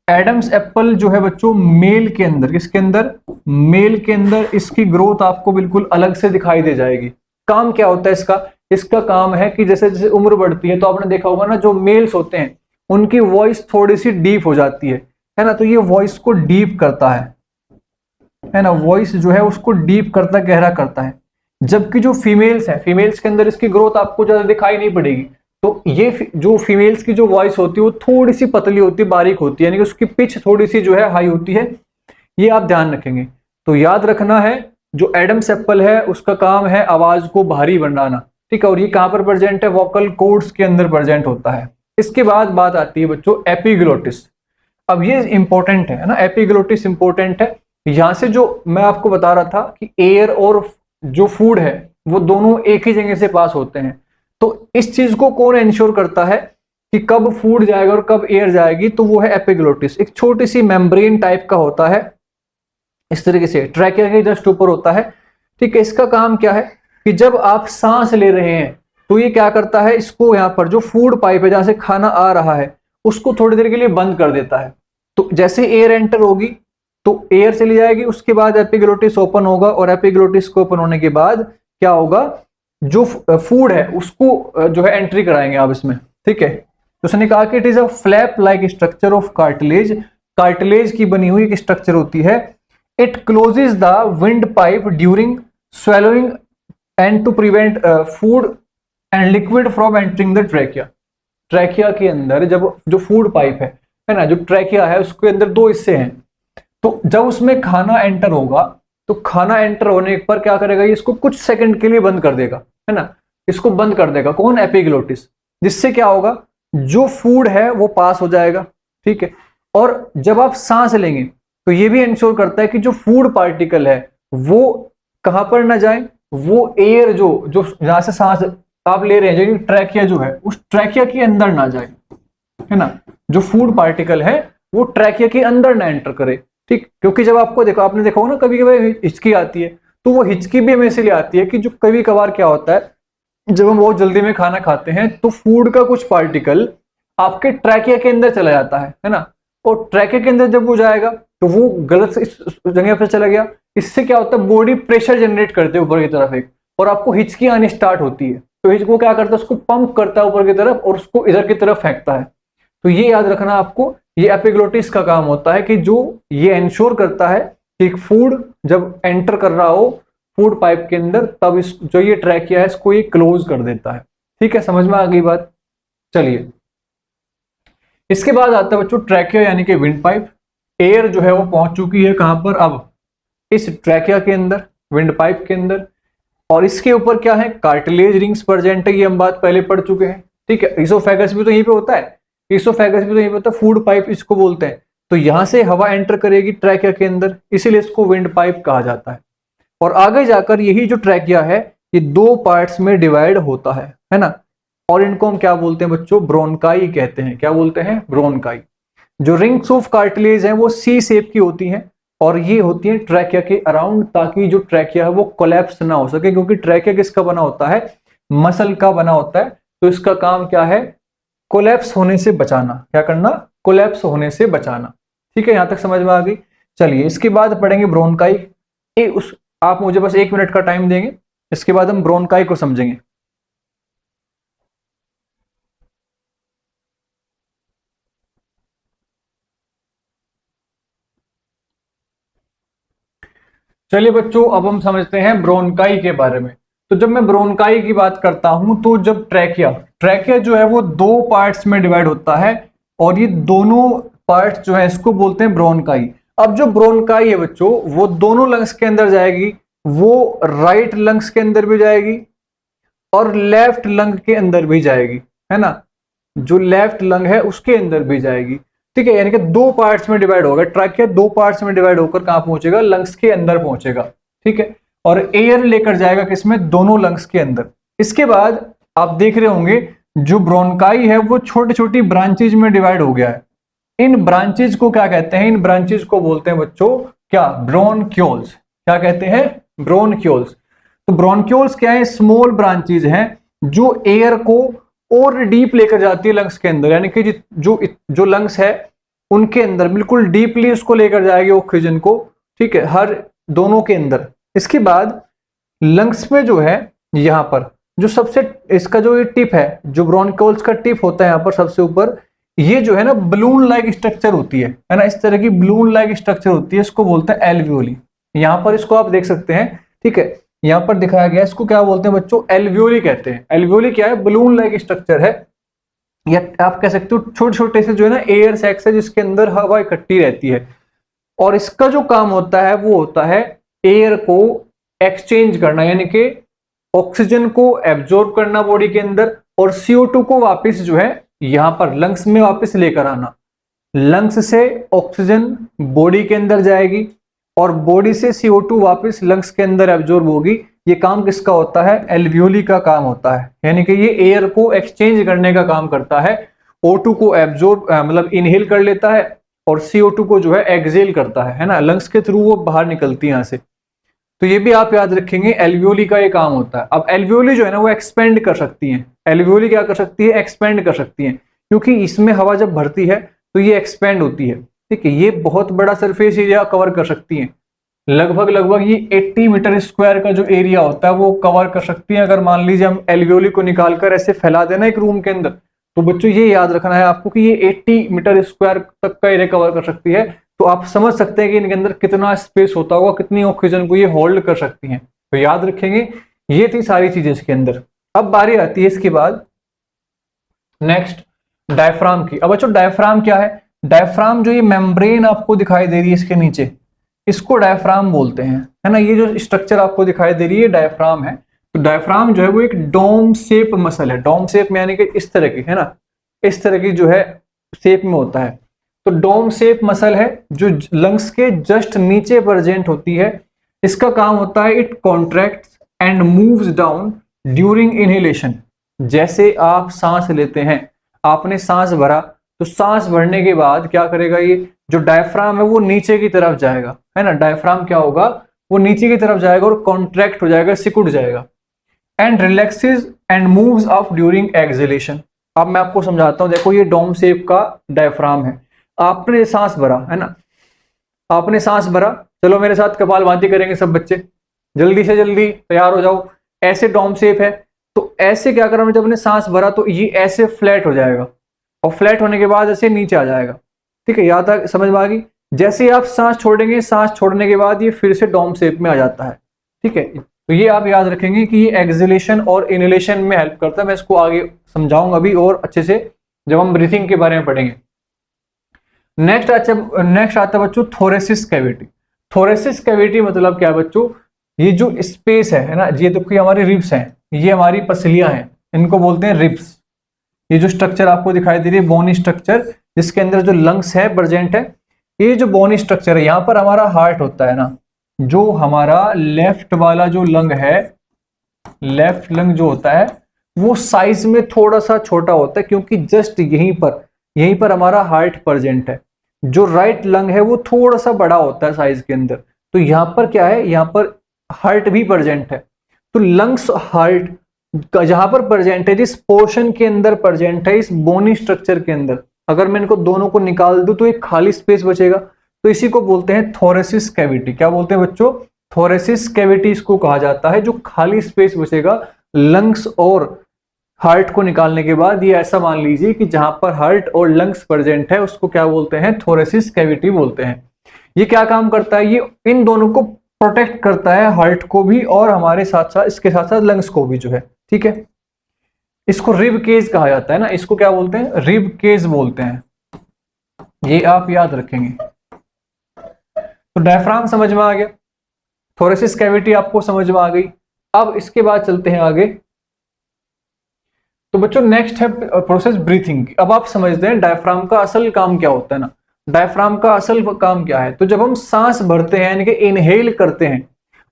एडम्स एप्पल जो है बच्चों मेल के अंदर, किसके अंदर? मेल के अंदर इसकी ग्रोथ आपको बिल्कुल अलग से दिखाई दे जाएगी। काम क्या होता है इसका? इसका काम है कि जैसे जैसे उम्र बढ़ती है, तो आपने देखा होगा ना, जो मेल्स होते हैं उनकी वॉइस थोड़ी सी डीप हो जाती है ना। तो ये वॉइस को डीप करता है ना, वॉइस जो है उसको डीप करता, गहरा करता है। जबकि जो फीमेल्स है, फीमेल्स के अंदर इसकी ग्रोथ आपको ज्यादा दिखाई नहीं पड़ेगी। तो ये जो फीमेल्स की जो वॉइस होती है वो थोड़ी सी पतली होती है, बारीक होती है, यानी कि उसकी पिच थोड़ी सी जो है हाई होती है। ये आप ध्यान रखेंगे। तो याद रखना है, जो एडम्स एप्पल है उसका काम है आवाज को भारी बनाना। ठीक है, और ये कहां पर प्रेजेंट है? वोकल कॉर्ड्स के अंदर प्रेजेंट होता है। इसके बाद बात आती है बच्चों एपिग्लोटिस। अब ये इंपॉर्टेंट है ना, एपिग्लोटिस इंपॉर्टेंट है। यहां से जो मैं आपको बता रहा था कि एयर और जो फूड है वो दोनों एक ही जगह से पास होते हैं। तो इस चीज को कौन इंश्योर करता है कि कब फूड जाएगा और कब एयर जाएगी? तो वो है एपिग्लोटिस। एक छोटी सी मेम्ब्रेन टाइप का होता है, इस तरीके से ट्रैकिया के जस्ट ऊपर होता है। ठीक है, इसका काम क्या है कि जब आप सांस ले रहे हैं तो ये क्या करता है, इसको यहाँ पर जो फूड पाइप है जहां से खाना आ रहा है उसको थोड़ी देर के लिए बंद कर देता है। तो जैसे एयर एंटर होगी तो एयर चली जाएगी, उसके बाद एपिग्लोटिस ओपन होगा, और एपिग्लोटिस को ओपन होने के बाद क्या होगा, जो फूड है उसको जो है एंट्री कराएंगे आप इसमें। ठीक है, तो उसने कहा कि it is a flap like structure of cartilage. Cartilage की बनी हुई एक स्ट्रक्चर होती है। It closes the wind pipe during swallowing and to prevent food and liquid from entering the trachea. Trachea के अंदर जब जो फूड पाइप है ना, जो ट्रैकिया है उसके अंदर दो हिस्से हैं। तो जब उसमें खाना एंटर होगा तो खाना एंटर होने पर क्या करेगा, ये इसको कुछ सेकंड के लिए बंद कर देगा, है ना, इसको बंद कर देगा। कौन? एपिग्लोटिस। जिससे क्या होगा, जो फूड है वो पास हो जाएगा। ठीक है, और जब आप सांस लेंगे तो ये भी इंश्योर करता है कि जो फूड पार्टिकल है वो कहां पर ना जाए, वो एयर जो जो जहां से सांस आप ले रहे हैं, जो ट्रैकिया जो है उस ट्रैकिया के अंदर ना जाए, है ना। जो फूड पार्टिकल है वो ट्रैकिया के अंदर ना एंटर करे, ठीक। क्योंकि जब आपको देखो, आपने देखा होगा ना कभी कभी हिचकी आती है, तो वो हिचकी भी हमें इसलिए आती है कि जो कभी कभार क्या होता है, जब हम बहुत जल्दी में खाना खाते हैं तो फूड का कुछ पार्टिकल आपके ट्रैकिया के अंदर चला जाता है ना। और ट्रैकिया के अंदर जब वो जाएगा तो वो गलत इस जगह पर चला गया, इससे क्या होता है, बॉडी प्रेशर जनरेट करते है ऊपर की तरफ एक, और आपको हिचकी आनी स्टार्ट होती है। तो हिचको क्या करता है, उसको पंप करता है ऊपर की तरफ और उसको इधर की तरफ फेंकता है। तो ये याद रखना आपको, ये एपिग्लोटिस का काम होता है कि जो ये इंश्योर करता है कि फूड जब एंटर कर रहा हो फूड पाइप के अंदर, तब इस जो ये ट्रैकिया है इसको ये क्लोज कर देता है। ठीक है, समझ में आ गई बात। चलिए, इसके बाद आता है बच्चों ट्रैकिया यानी कि विंड पाइप। एयर जो है वो पहुंच चुकी है कहां पर, अब इस ट्रैकिया के अंदर, विंड पाइप के अंदर। और इसके ऊपर क्या है, कार्टिलेज रिंग्स प्रेजेंट है, ये हम बात पहले पढ़ चुके हैं। ठीक है, इसोफेगस भी तो यहीं पे होता है, इसोफेगस भी तो यहीं पे होता है, फूड पाइप इसको बोलते हैं। तो यहां से हवा एंटर करेगी ट्रैकिया के अंदर, इसीलिए इसको विंड पाइप कहा जाता है। और आगे जाकर यही जो ट्रैकिया है ये दो पार्ट्स में डिवाइड होता है ना। और इनको हम क्या बोलते हैं बच्चों, ब्रोनकाई कहते हैं। क्या बोलते हैं, ब्रोनकाई। जो रिंग्स ऑफ कार्टिलेज हैं वो सी शेप की होती हैं और ये होती है ट्रैकिया के अराउंड, ताकि जो ट्रैकिया है वो कोलैप्स ना हो सके, क्योंकि ट्रैकिया किसका बना होता है, मसल का बना होता है। तो इसका काम क्या है, कोलैप्स होने से बचाना। क्या करना, कोलैप्स होने से बचाना। ठीक है, यहां तक समझ में आ गई। चलिए, इसके बाद पढ़ेंगे ब्रोनकाई। आप मुझे बस 1 मिनट का टाइम देंगे, इसके बाद हम ब्रोनकाई को समझेंगे। चलिए बच्चों, अब हम समझते हैं ब्रोनकाई के बारे में। तो जब मैं ब्रोनकाई की बात करता हूं तो जब ट्रैकिया ट्रैकिया जो है वो दो पार्ट्स में डिवाइड होता है और ये दोनों पार्ट्स जो है इसको बोलते हैं ब्रोनकाई। अब जो ब्रोनकाई है बच्चों वो दोनों लंग्स के अंदर जाएगी, वो राइट लंग्स के अंदर भी जाएगी और लेफ्ट लंग के अंदर भी जाएगी, है ना। जो लेफ्ट लंग है उसके अंदर भी जाएगी। ठीक है, यानी कि दो पार्ट्स में डिवाइड होगा ट्रैकिया, दो पार्ट्स में डिवाइड होकर कहां पहुंचेगा, लंग्स के अंदर पहुंचेगा। ठीक है, और एयर लेकर जाएगा किसमें, दोनों लंग्स के अंदर। इसके बाद आप देख रहे होंगे जो ब्रोनकाई है वो छोटी छोटी ब्रांचेज में डिवाइड हो गया है। इन ब्रांचेज को क्या कहते हैं, इन ब्रांचेज को बोलते हैं बच्चों क्या, ब्रोनक्यूल्स। क्या कहते हैं, ब्रोनक्यूल्स। तो ब्रोनक्यूल्स क्या है, स्मॉल ब्रांचेज हैं जो एयर को और डीप लेकर जाती है लंग्स के अंदर, यानी कि जो लंग्स है उनके अंदर बिल्कुल डीपली उसको लेकर जाएगी ऑक्सीजन को। ठीक है, हर दोनों के अंदर। इसके बाद लंग्स में जो है यहां पर जो सबसे इसका जो ये टिप है, जो ब्रोनक्यूल्स का टिप होता है यहां पर सबसे ऊपर, ये जो है ना बलून लाइक स्ट्रक्चर होती है ना, इस तरह की बलून लाइक स्ट्रक्चर होती है, इसको बोलते हैं एल्वियोली। यहां पर इसको आप देख सकते हैं। ठीक है, यहां पर दिखाया गया, इसको क्या बोलते हैं बच्चों, एल्वियोली कहते हैं। एल्वियोली क्या है, बलून लाइक स्ट्रक्चर है, या आप कह सकते हो छोटे छोटे से जो है ना एयर सैक्स है जिसके अंदर हवा इकट्ठी रहती है। और इसका जो काम होता है वो होता है एयर को एक्सचेंज करना, यानी कि ऑक्सीजन को एब्जॉर्ब करना बॉडी के अंदर और CO2 को वापस जो है यहां पर लंग्स में वापस लेकर आना। लंग्स से ऑक्सीजन बॉडी के अंदर जाएगी और बॉडी से CO2 वापस लंग्स के अंदर एब्जॉर्ब होगी। ये काम किसका होता है, एल्वियोली का काम होता है, यानी कि ये एयर को एक्सचेंज करने का काम करता है। O2 को एब्जॉर्ब मतलब इनहेल कर लेता है और CO2 को जो है एक्सहेल करता है ना, लंग्स के थ्रू वो बाहर निकलती है यहां से। तो ये भी आप याद रखेंगे, एल्वियोली का ये काम होता है। अब एल्वियोली जो है ना वो एक्सपेंड कर सकती है। एल्वियोली क्या कर सकती है, एक्सपेंड कर सकती है, क्योंकि इसमें हवा जब भरती है तो ये एक्सपेंड होती है। ठीक है, ये बहुत बड़ा सरफेस एरिया कवर कर सकती है, लगभग ये 80 मीटर स्क्वायर का जो एरिया होता है वो कवर कर सकती है। अगर मान लीजिए हम एल्वियोली को निकालकर ऐसे फैला देना एक रूम के अंदर, तो बच्चों ये याद रखना है आपको कि ये 80 मीटर स्क्वायर तक का एरिया कवर कर सकती है। तो आप समझ सकते हैं कि इनके अंदर कितना स्पेस होता होगा, कितनी ऑक्सीजन को ये होल्ड कर सकती हैं। तो याद रखेंगे, ये थी सारी चीजें इसके अंदर। अब बारी आती है इसके बाद नेक्स्ट डायफ्राम की। अब बच्चों डायफ्राम क्या है, डायफ्राम जो ये मेम्ब्रेन आपको दिखाई दे रही है इसके नीचे, इसको डायफ्राम बोलते हैं, है ना। ये जो स्ट्रक्चर आपको दिखाई दे रही है डायफ्राम है। तो डायफ्राम जो है वो एक डोम शेप मसल है, डोम शेप में यानी कि इस तरह की, है ना, इस तरह की जो है शेप में होता है। तो डोम शेप मसल है जो लंग्स के जस्ट नीचे प्रेजेंट होती है। इसका काम होता है it contracts and moves down during inhalation. जैसे आप सांस लेते हैं, आपने सांस भरा, तो सांस भरने के बाद क्या करेगा, ये जो डायफ्राम है वो नीचे की तरफ जाएगा, है ना। डायफ्राम क्या होगा, वो नीचे की तरफ जाएगा और कॉन्ट्रैक्ट हो जाएगा, सिकुड़ जाएगा। And relaxes and moves up during exhalation. अब मैं आपको समझाता हूं, देखो ये डोम शेप का डायफ्राम है, आपने सांस भरा, है ना, आपने सांस भरा, चलो मेरे साथ कपालभाति करेंगे सब बच्चे, जल्दी से जल्दी तैयार हो जाओ। ऐसे डोम शेप है, तो ऐसे क्या करा, जब हमने सांस भरा तो ये ऐसे फ्लैट हो जाएगा और फ्लैट होने के बाद ऐसे नीचे आ जाएगा। ठीक है, यहाँ तक समझ में आ गई। जैसे ही आप सांस छोड़ेंगे, सांस छोड़ने के बाद ये फिर से डोम शेप में आ जाता है। ठीक है, तो ये आप याद रखेंगे कि ये एक्सहेलेशन और इनहेलेशन में हेल्प करता है। मैं इसको आगे समझाऊंगा अभी और अच्छे से जब हम ब्रीथिंग के बारे में पढ़ेंगे। नेक्स्ट आता है बच्चों थोरेसिस कैविटी। थोरेसिस कैविटी मतलब क्या है बच्चों, ये जो स्पेस है ना, ये देखो ये हमारी रिब्स हैं, ये हमारी पसलियां हैं, इनको बोलते हैं रिब्स। ये जो स्ट्रक्चर आपको दिखाई दे रही है बोनी स्ट्रक्चर, जिसके अंदर जो लंग्स है प्रेजेंट है, ये जो बोनी स्ट्रक्चर है, यहाँ पर हमारा हार्ट होता है ना। जो हमारा लेफ्ट वाला जो लंग है, लेफ्ट लंग जो होता है वो साइज में थोड़ा सा छोटा होता है, क्योंकि जस्ट यहीं पर हमारा हार्ट प्रेजेंट है। जो राइट लंग है वो थोड़ा सा बड़ा होता है साइज के अंदर। तो यहाँ पर क्या है, यहाँ पर हार्ट भी प्रेजेंट है। तो लंग्स हार्ट जहां पर प्रेजेंट है, जिस पोर्शन के अंदर प्रेजेंट है, इस बोनी स्ट्रक्चर के अंदर, अगर मैं इनको दोनों को निकाल दूं तो एक खाली स्पेस बचेगा। तो इसी को बोलते हैं थोरेसिस कैविटी। क्या बोलते हैं बच्चों, थोरेसिस कैविटी इसको कहा जाता है। जो खाली स्पेस बचेगा लंग्स और हार्ट को निकालने के बाद, ये ऐसा मान लीजिए कि जहां पर हार्ट और लंग्स प्रेजेंट है उसको क्या बोलते हैं, थोरेसिस कैविटी बोलते हैं। ये क्या काम करता है, ये इन दोनों को प्रोटेक्ट करता है, हार्ट को भी और हमारे साथ साथ इसके साथ साथ लंग्स को भी जो है। ठीक है, इसको रिब केज कहा जाता है ना, इसको क्या बोलते हैं, रिब केज बोलते हैं। ये आप याद रखेंगे। तो डायफ्राम समझ में आ गया, थोरेसिस कैविटी आपको समझ में आ गई। अब इसके बाद चलते हैं आगे। तो बच्चों नेक्स्ट है प्रोसेस ब्रीथिंग। अब आप समझते हैं डायफ्राम का असल काम क्या होता है ना। डायफ्राम का असल काम क्या है, तो जब हम सांस भरते हैं यानी कि इनहेल करते हैं,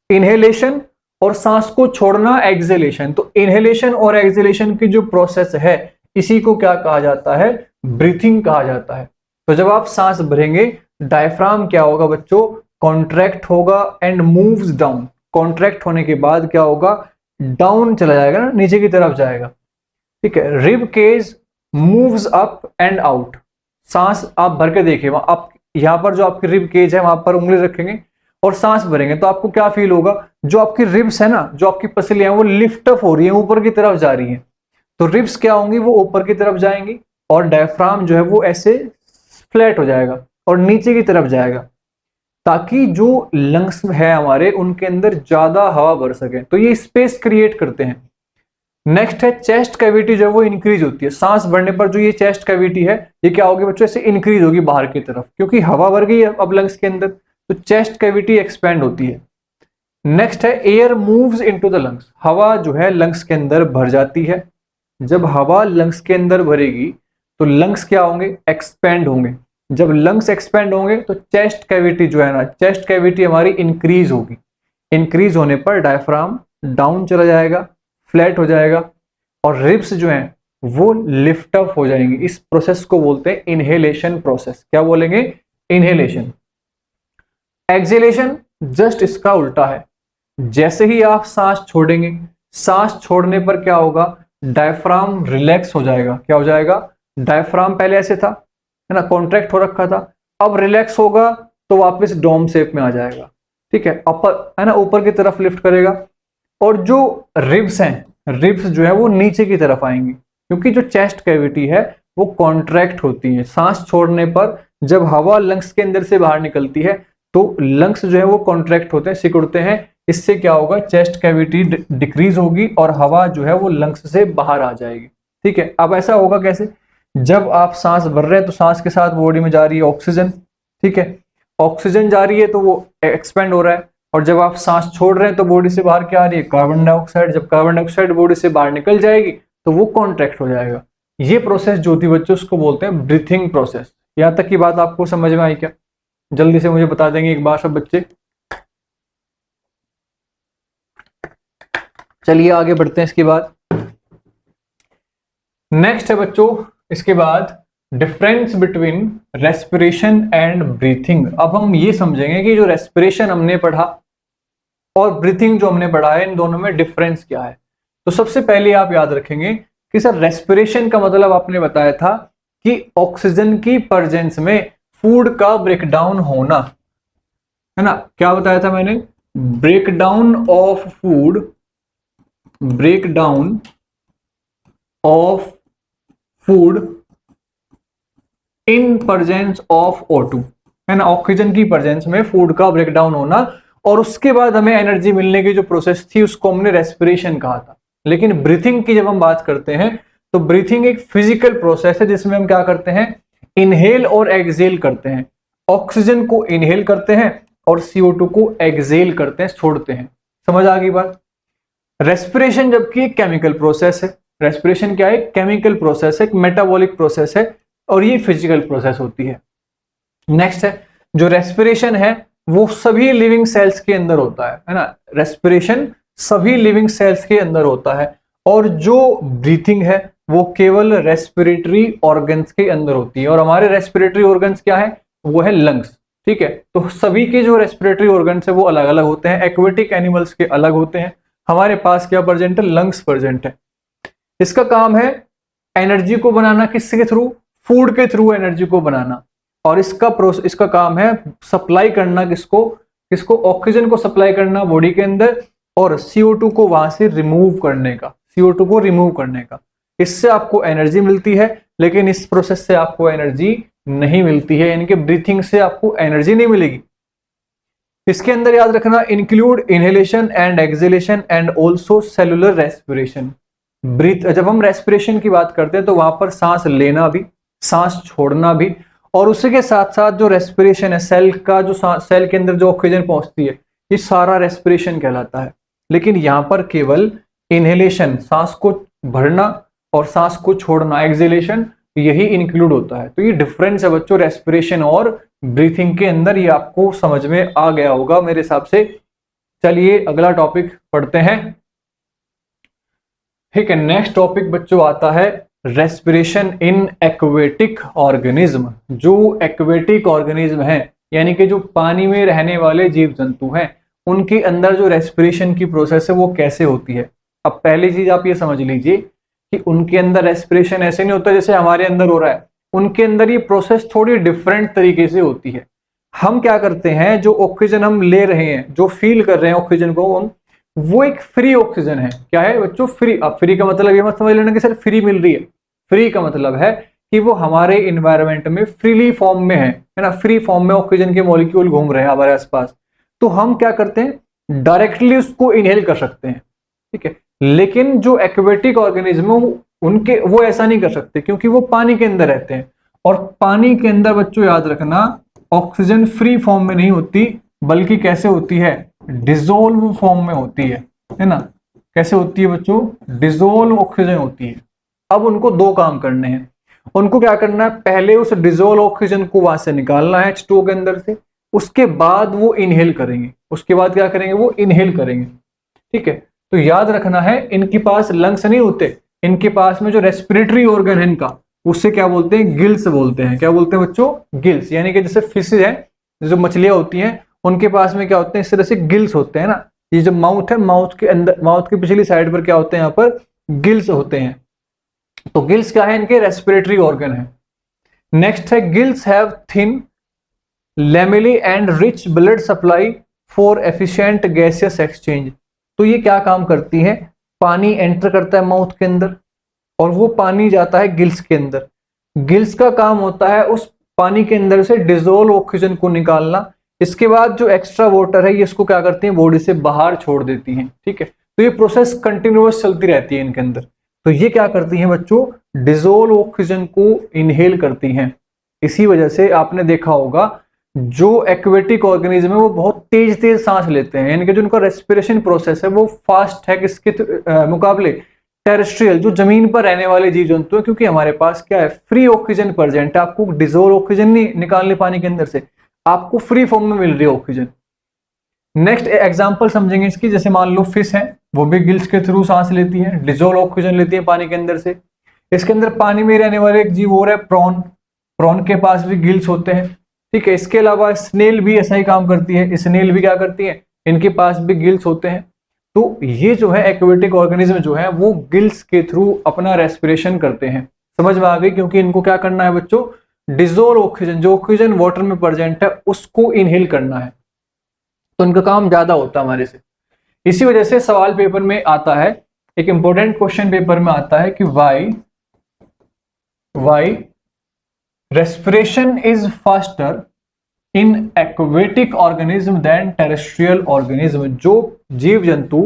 इनहेलेशन और सांस को छोड़ना एक्सहेलेशन, तो इनहेलेशन और एक्सहेलेशन की जो प्रोसेस है इसी को क्या कहा जाता है, ब्रीथिंग कहा जाता है। तो जब आप सांस भरेंगे, डायफ्राम क्या होगा बच्चों, कॉन्ट्रैक्ट होगा एंड मूव्स डाउन। कॉन्ट्रैक्ट होने के बाद क्या होगा, डाउन चला जाएगा ना, नीचे की तरफ जाएगा। ठीक है, rib cage moves up and out. सांस आप भर के देखिए, आप यहां पर जो आपकी रिब केज है वहां पर उंगली रखेंगे और सांस भरेंगे तो आपको क्या फील होगा, जो आपकी रिब्स है ना, जो आपकी पसलियां हैं वो लिफ्ट अप हो रही है, ऊपर की तरफ जा रही है। तो रिब्स क्या होंगी, वो ऊपर की तरफ जाएंगी और डायफ्राम जो है वो ऐसे फ्लैट हो जाएगा और नीचे की तरफ जाएगा, ताकि जो लंग्स है हमारे उनके अंदर ज्यादा हवा भर सके। तो ये स्पेस क्रिएट करते हैं। नेक्स्ट है चेस्ट कैविटी, जो है वो इंक्रीज होती है। सांस भरने पर जो ये चेस्ट कैविटी है ये क्या होगी बच्चों, ऐसे इंक्रीज होगी बाहर की तरफ, क्योंकि हवा भर गई है अब लंग्स के अंदर, तो चेस्ट कैविटी एक्सपेंड होती है। नेक्स्ट है air moves into the lungs. हवा जो है लंग्स के अंदर भर जाती है। जब हवा लंग्स के अंदर भरेगी तो लंग्स क्या होंगे, एक्सपेंड होंगे। जब लंग्स एक्सपेंड होंगे तो चेस्ट कैविटी जो है ना, चेस्ट कैविटी हमारी इंक्रीज होगी। इंक्रीज होने पर डायफ्राम डाउन चला जाएगा, फ्लैट हो जाएगा और रिब्स जो हैं वो लिफ्ट अप हो जाएंगे। इस प्रोसेस को बोलते हैं इनहेलेशन प्रोसेस। क्या बोलेंगे, इनहेलेशन। एक्सहेलेशन जस्ट इसका उल्टा है। जैसे ही आप सांस छोड़ेंगे, सांस छोड़ने पर क्या होगा, डायफ्राम रिलैक्स हो जाएगा। क्या हो जाएगा, डायफ्राम पहले ऐसे था, है ना, कॉन्ट्रैक्ट हो रखा था, अब रिलैक्स होगा तो वापस डोम शेप में आ जाएगा। ठीक है, अपर है ना, ऊपर की तरफ लिफ्ट करेगा और जो रिब्स हैं, रिब्स जो है वो नीचे की तरफ आएंगी, क्योंकि जो चेस्ट कैविटी है वो कॉन्ट्रैक्ट होती है। सांस छोड़ने पर जब हवा लंग्स के अंदर से बाहर निकलती है तो लंग्स जो है वो कॉन्ट्रैक्ट होते हैं, सिकुड़ते हैं। इससे क्या होगा, चेस्ट कैविटी डिक्रीज होगी और हवा जो है वो लंग्स से बाहर आ जाएगी। ठीक है, अब ऐसा होगा कैसे, जब आप सांस भर रहे हैं तो सांस के साथ बॉडी में जा रही है ऑक्सीजन। ठीक है, ऑक्सीजन जा रही है तो वो एक्सपेंड हो रहा है, और जब आप सांस छोड़ रहे हैं तो बॉडी से बाहर क्या आ रही है, कार्बन डाइऑक्साइड। जब कार्बन डाइऑक्साइड बॉडी से बाहर निकल जाएगी तो वो कॉन्ट्रैक्ट हो जाएगा। ये प्रोसेस जो थी बच्चों उसको बोलते हैं ब्रीथिंग प्रोसेस। यहाँ तक की बात आपको समझ में आई क्या? जल्दी से मुझे बता देंगे एक बार सब बच्चे। चलिए आगे बढ़ते हैं। इसके बाद नेक्स्ट है बच्चों, इसके बाद difference between respiration and breathing. अब हम ये समझेंगे कि जो रेस्पिरेशन हमने पढ़ा और ब्रीथिंग जो हमने पढ़ा है, इन दोनों में डिफरेंस क्या है। तो सबसे पहले आप याद रखेंगे कि सर रेस्पिरेशन का मतलब आपने बताया था कि ऑक्सीजन की प्रेजेंस में फूड का ब्रेकडाउन होना, है ना? क्या बताया था मैंने? Breakdown of food, breakdown of food in presence of O2, है ना? ऑक्सीजन की प्रेजेंस में फूड का ब्रेकडाउन होना, और उसके बाद हमें एनर्जी मिलने की जो प्रोसेस थी उसको हमने रेस्पिरेशन कहा था। लेकिन ब्रीथिंग की जब हम बात करते हैं तो ब्रीथिंग एक फिजिकल प्रोसेस है जिसमें हम क्या करते हैं? इनहेल और एक्सहेल करते हैं। ऑक्सीजन को इनहेल करते हैं और CO2 को एक्सहेल करते हैं, छोड़ते हैं। समझ आ गई बात? रेस्पिरेशन जबकि एक केमिकल प्रोसेस है। रेस्पिरेशन क्या है? केमिकल प्रोसेस है, एक मेटाबॉलिक प्रोसेस है, और ये फिजिकल प्रोसेस होती है। नेक्स्ट है, जो रेस्पिरेशन है वो सभी लिविंग सेल्स के अंदर होता है ना? रेस्पिरेशन सभी लिविंग सेल्स के अंदर होता है, और जो ब्रीथिंग है वो केवल रेस्पिरेटरी ऑर्गन्स के अंदर होती है। और हमारे रेस्पिरेटरी ऑर्गन्स क्या है? वो है लंग्स। ठीक है, तो सभी के जो रेस्पिरेटरी ऑर्गन्स है वो अलग अलग होते हैं। एक्वेटिक एनिमल्स के अलग होते हैं। हमारे पास क्या प्रेजेंट है? लंग्स प्रेजेंट है। इसका काम है एनर्जी को बनाना, किसके थ्रू? फूड के थ्रू एनर्जी को बनाना। और इसका काम है सप्लाई करना, किसको? ऑक्सीजन को सप्लाई करना बॉडी के अंदर, और CO2 को वहां से रिमूव करने का, CO2 को रिमूव करने का। इससे आपको एनर्जी मिलती है, लेकिन इस प्रोसेस से आपको एनर्जी नहीं मिलती है, यानी कि ब्रीथिंग से आपको एनर्जी नहीं मिलेगी। इसके अंदर याद रखना, include inhalation and exhalation and also cellular respiration. जब हम रेस्पिरेशन की बात करते हैं तो वहां पर सांस लेना भी, सांस छोड़ना भी, और उसी के साथ साथ जो रेस्पिरेशन है, सेल के अंदर जो ऑक्सीजन पहुंचती है, ये सारा रेस्पिरेशन कहलाता है। लेकिन यहां पर केवल इनहेलेशन, सांस को भरना, और सांस को छोड़ना, एक्सहेलेशन, यही इंक्लूड होता है। तो ये डिफरेंस है बच्चों रेस्पिरेशन और ब्रीथिंग के अंदर। ये आपको समझ में आ गया होगा मेरे हिसाब से। चलिए अगला टॉपिक पढ़ते हैं। ठीक है, नेक्स्ट टॉपिक बच्चों आता है रेस्पिरेशन इन एक्वेटिक ऑर्गेनिज्म। जो एक्वेटिक ऑर्गेनिज्म है, यानी कि जो पानी में रहने वाले जीव जंतु हैं, उनके अंदर जो रेस्पिरेशन की प्रोसेस है वो कैसे होती है। अब पहली चीज आप ये समझ लीजिए कि उनके अंदर रेस्पिरेशन ऐसे नहीं होता जैसे हमारे अंदर हो रहा है। उनके अंदर ये प्रोसेस थोड़ी डिफरेंट तरीके से होती है। हम क्या करते हैं, जो ऑक्सीजन हम ले रहे हैं, जो फील कर रहे हैं ऑक्सीजन को हम, वो एक फ्री ऑक्सीजन है। क्या है बच्चों? फ्री। अब फ्री का मतलब ये मत समझ लेना कि सर फ्री मिल रही है। फ्री का मतलब है कि वो हमारे इन्वायरमेंट में फ्रीली फॉर्म में है ना? फ्री फॉर्म में ऑक्सीजन के मॉलिक्यूल घूम रहे हैं हमारे आसपास। तो हम क्या करते हैं? डायरेक्टली उसको इनहेल कर सकते हैं। ठीक है, लेकिन जो एक्वेटिक ऑर्गेनिज्म उनके वो ऐसा नहीं कर सकते, क्योंकि वो पानी के अंदर रहते हैं। और पानी के अंदर बच्चों याद रखना, ऑक्सीजन फ्री फॉर्म में नहीं होती, बल्कि कैसे होती है? डिसोल्व फॉर्म में होती है ना? कैसे होती है बच्चों? डिसोल्व ऑक्सीजन होती है। अब उनको दो काम करने हैं। उनको क्या करना है? पहले उस डिसोल्व ऑक्सीजन को वहां से निकालना है H2O के अंदर से, उसके बाद वो इनहेल करेंगे। उसके बाद क्या करेंगे? वो इनहेल करेंगे। ठीक है, तो याद रखना है इनके पास लंग्स नहीं होते, इनके पास में जो रेस्पिरेटरी ऑर्गन है इनका, उससे क्या बोलते हैं? गिल्स बोलते हैं। क्या बोलते हैं बच्चों? गिल्स। यानी कि जैसे फिश है, जो मछलियां होती हैं, उनके पास में क्या होते हैं? इस तरह से गिल्स होते हैं ना। ये जो माउथ है, माउथ के अंदर, माउथ की पिछली साइड पर क्या होते हैं? यहाँ पर गिल्स होते हैं। तो गिल्स क्या है? इनके रेस्पिरेटरी ऑर्गन है। नेक्स्ट है, gills have thin lamellae and rich blood supply for efficient gaseous exchange. तो ये क्या काम करती है? पानी एंटर करता है माउथ के अंदर, और वो पानी जाता है गिल्स के अंदर। गिल्स का काम होता है उस पानी के अंदर से डिसोल्व ऑक्सीजन को निकालना। इसके बाद जो एक्स्ट्रा वाटर है, ये इसको क्या करती है? बॉडी से बाहर छोड़ देती हैं। ठीक है, तो ये प्रोसेस कंटिन्यूअस चलती रहती है इनके अंदर। तो ये क्या करती हैं बच्चों? डिसोल्व ऑक्सीजन को इनहेल करती हैं। इसी वजह से आपने देखा होगा जो एक्वेटिक ऑर्गेनिज्म है वो बहुत तेज तेज सांस लेते हैं, यानी कि जो उनका रेस्पिरेशन प्रोसेस है वो फास्ट है किसके मुकाबले? टेरेस्ट्रियल जो जमीन पर रहने वाले जीव जंतु हैं, क्योंकि हमारे पास क्या है, फ्री ऑक्सीजन प्रेजेंट है। आपको डिजोल्व ऑक्सीजन नहीं निकालने पानी के अंदर से, आपको फ्री फॉर्म में मिल रही है ऑक्सीजन। नेक्स्ट एग्जांपल समझेंगे इसकी, जैसे मान लो फिश है, वो भी गिल्स के थ्रू सांस लेती है, डिजोल्व ऑक्सीजन लेती है पानी के अंदर से। इसके अंदर पानी में रहने वाले एक जीव और है प्रॉन, प्रॉन के पास भी गिल्स होते हैं, ठीक है। इसके अलावा स्नेल भी ऐसा ही काम करती है, स्नेल भी क्या करती है, इनके पास भी गिल्स होते हैं। तो ये जो है एक्वेटिक ऑर्गेनिज्म जो है वो गिल्स के थ्रू अपना रेस्पिरेशन करते हैं। समझ में आ गई, क्योंकि इनको क्या करना है बच्चों, डिजोल्व ऑक्सीजन, जो ऑक्सीजन वाटर में प्रेजेंट है उसको इनहेल करना है, तो इनका काम ज्यादा होता है हमारे से। इसी वजह से सवाल पेपर में आता है, एक इंपॉर्टेंट क्वेश्चन पेपर में आता है कि why respiration is faster in aquatic organism than terrestrial organism. जो जीव जंतु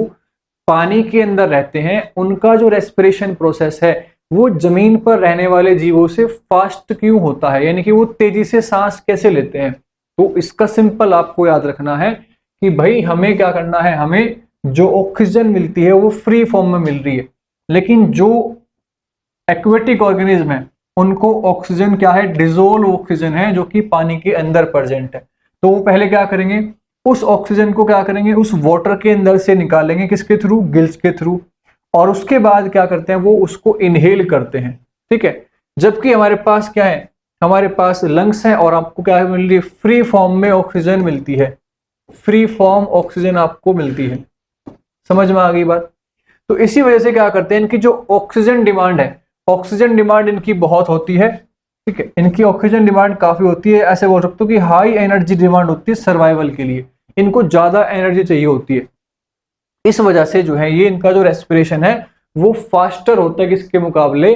पानी के अंदर रहते हैं उनका जो रेस्पिरेशन प्रोसेस है वो जमीन पर रहने वाले जीवों से फास्ट क्यों होता है, यानी कि वो तेजी से सांस कैसे लेते हैं। तो इसका सिंपल आपको याद रखना है कि भाई हमें क्या करना है, हमें जो ऑक्सीजन मिलती है वो फ्री फॉर्म में मिल रही है, लेकिन जो एक्वेटिक ऑर्गेनिज्म है उनको ऑक्सीजन क्या है, डिजोल्व ऑक्सीजन है, जो कि पानी के अंदर प्रेजेंट है। तो वो पहले क्या करेंगे, उस ऑक्सीजन को क्या करेंगे, उस वाटर के अंदर से निकालेंगे, किसके थ्रू, गिल्स के थ्रू, और उसके बाद क्या करते हैं, वो उसको इनहेल करते हैं, ठीक है। जबकि हमारे पास क्या है, हमारे पास लंग्स है और आपको क्या मिल रही है, फ्री फॉर्म में ऑक्सीजन मिलती है, फ्री फॉर्म ऑक्सीजन आपको मिलती है। समझ में आ गई बात। तो इसी वजह से क्या करते हैं, इनकी जो ऑक्सीजन डिमांड है, ऑक्सीजन डिमांड इनकी बहुत होती है, ठीक है, इनकी ऑक्सीजन डिमांड काफी होती है। ऐसे बोल सकते हो कि हाई एनर्जी डिमांड होती है सर्वाइवल के लिए, इनको ज्यादा एनर्जी चाहिए होती है। इस वजह से जो है ये इनका जो रेस्पिरेशन है वो फास्टर होता है किसके मुकाबले,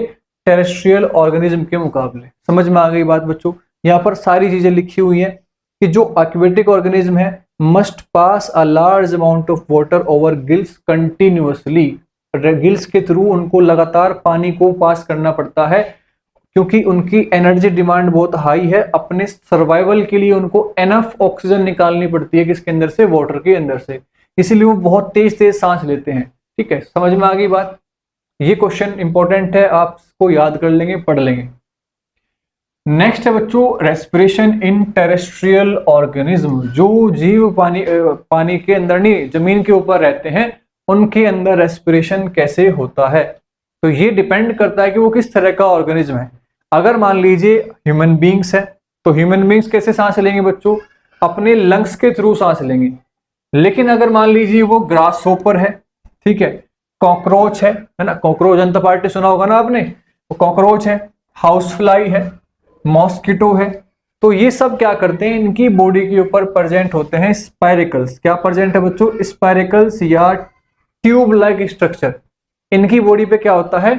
टेरेस्ट्रियल ऑर्गेनिज्म के मुकाबले। समझ में आ गई बात बच्चों। यहाँ पर सारी चीजें लिखी हुई हैं कि जो एक्वेटिक ऑर्गेनिज्म है must pass a large amount of water over gills continuously, gills के थ्रू उनको लगातार पानी को पास करना पड़ता है, क्योंकि उनकी एनर्जी डिमांड बहुत हाई है। अपने सर्वाइवल के लिए उनको एनफ ऑक्सीजन निकालनी पड़ती है, किसके अंदर से, वाटर के अंदर से, इसीलिए वो बहुत तेज तेज सांस लेते हैं, ठीक है। समझ में आ गई बात। ये क्वेश्चन इंपॉर्टेंट है, आप इसको याद कर लेंगे, पढ़ लेंगे। नेक्स्ट है बच्चों रेस्पिरेशन इन टेरेस्ट्रियल ऑर्गेनिज्म। जो जीव पानी के अंदर नहीं, जमीन के ऊपर रहते हैं, उनके अंदर रेस्पिरेशन कैसे होता है। तो ये डिपेंड करता है कि वो किस तरह का ऑर्गेनिज्म है। अगर मान लीजिए ह्यूमन बींग्स है, तो ह्यूमन बींग्स कैसे सांस लेंगे बच्चों, अपने लंग्स के थ्रू सांस लेंगे। लेकिन अगर मान लीजिए वो ग्रास होपर है, ठीक है, कॉकरोच है ना, कॉकरोच जनता पार्टी सुना होगा ना आपने, तो कॉकरोच है, हाउस फ्लाई है, मॉस्किटो है, तो ये सब क्या करते हैं, इनकी बॉडी के ऊपर प्रेजेंट होते हैं स्पाइरेकल्स। क्या प्रेजेंट है बच्चों, स्पाइरेकल्स या ट्यूब लाइक स्ट्रक्चर। इनकी बॉडी पे क्या होता है,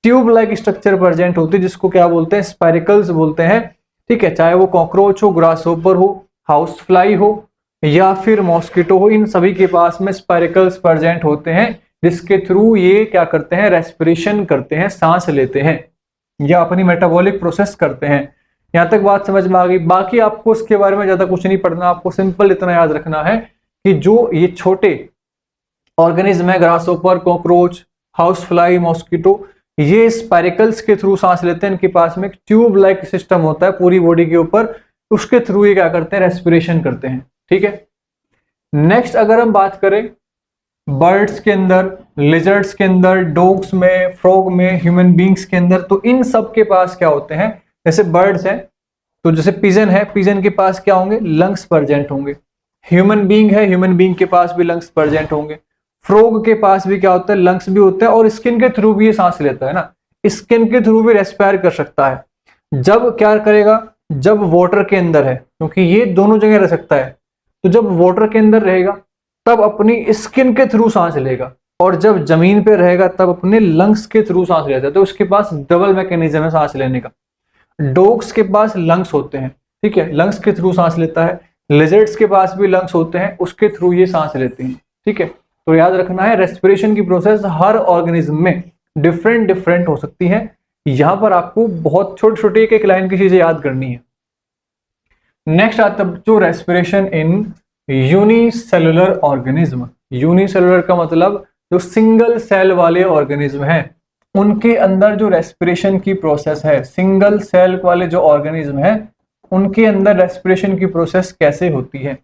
ट्यूब लाइक स्ट्रक्चर प्रेजेंट होती है, जिसको क्या बोलते हैं, स्पाइरेकल्स बोलते हैं, ठीक है। चाहे वो कॉकरोच हो, ग्रास होपर हो, हाउस फ्लाई हो या फिर मॉस्किटो हो, इन सभी के पास में स्पाइरेकल्स प्रेजेंट होते हैं, जिसके थ्रू ये क्या करते हैं, रेस्पिरेशन करते हैं, सांस लेते हैं या अपनी मेटाबॉलिक प्रोसेस करते हैं। यहां तक बात समझ में आ गई। बाकी आपको इसके बारे में ज्यादा कुछ नहीं पढ़ना, आपको सिंपल इतना याद रखना है कि जो ये छोटे ऑर्गेनिज्म है, grasshopper, cockroach, house fly, mosquito, ये स्पाइरेकल्स के थ्रू सांस लेते हैं। इनके पास में ट्यूब लाइक सिस्टम होता है पूरी बॉडी के ऊपर, उसके थ्रू ये क्या करते हैं, रेस्पिरेशन करते हैं, ठीक है। नेक्स्ट अगर हम बात करें बर्ड्स के अंदर, लिजर्ड्स के अंदर, डॉग्स में, फ्रॉग में, ह्यूमन बींग्स के अंदर, तो इन सब के पास क्या होते हैं, जैसे बर्ड्स हैं तो जैसे पिजन है, पिजन के पास क्या होंगे, लंग्स प्रेजेंट होंगे। ह्यूमन बींग है, ह्यूमन बींग के पास भी लंग्स प्रेजेंट होंगे। फ्रॉग के पास भी क्या होता है, लंग्स भी होते हैं, और स्किन के थ्रू भी ये सांस लेता है ना, स्किन के थ्रू भी रेस्पायर कर सकता है। जब क्या करेगा, जब वाटर के अंदर है, क्योंकि ये दोनों जगह रह सकता है, तो जब वाटर के अंदर रहेगा तब अपनी स्किन के थ्रू सांस लेगा, और जब जमीन पे रहेगा तब अपने लंग्स के थ्रू सांस लेता है। तो उसके पास डबल मैकेनिज्म है सांस लेने का। डॉग्स के पास लंग्स होते हैं, ठीक है, लंग्स के थ्रू सांस लेता है। लिजर्ड्स के पास भी लंग्स होते हैं, उसके थ्रू ये सांस लेते हैं, ठीक है। तो याद रखना है रेस्पिरेशन की प्रोसेस हर ऑर्गेनिज्म में डिफरेंट डिफरेंट हो सकती है। यहां पर आपको बहुत छोटी छोटी एक एक लाइन की चीजें याद करनी है। नेक्स्ट आता है जो respiration in unicellular organism. Unicellular का मतलब जो सिंगल सेल वाले ऑर्गेनिज्म हैं उनके अंदर जो रेस्पिरेशन की प्रोसेस है, सिंगल सेल वाले जो ऑर्गेनिज्म हैं उनके अंदर रेस्पिरेशन की प्रोसेस कैसे होती है,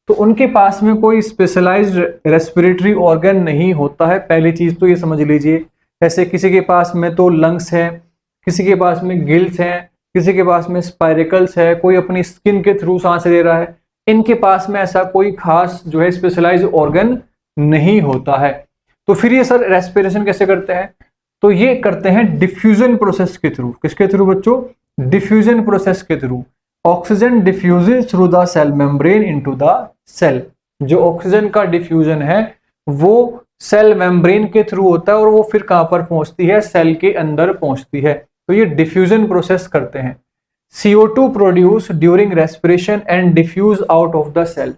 तो उनके पास में कोई स्पेशलाइज्ड रेस्पिरेटरी ऑर्गन नहीं होता है। पहली चीज तो ये समझ लीजिए। जैसे किसी के पास में तो लंग्स है, किसी के पास में गिल्स हैं, किसी के पास में स्पाइरिकल्स है, कोई अपनी स्किन के थ्रू सांस ले रहा है। इनके पास में ऐसा कोई खास जो है स्पेशलाइज्ड ऑर्गन नहीं होता है। तो फिर ये सर रेस्पिरेशन कैसे करते हैं, तो ये करते हैं डिफ्यूजन प्रोसेस के थ्रू। किसके थ्रू बच्चों, डिफ्यूजन प्रोसेस के through. Oxygen diffuses through the cell membrane into the cell. जो ऑक्सीजन का डिफ्यूजन है वो सेल मेम्ब्रेन के थ्रू होता है और वो फिर कहां पर पहुंचती है, सेल के अंदर पहुंचती है। तो ये डिफ्यूजन प्रोसेस करते हैं। CO2 produce during respiration and diffuse out of the cell.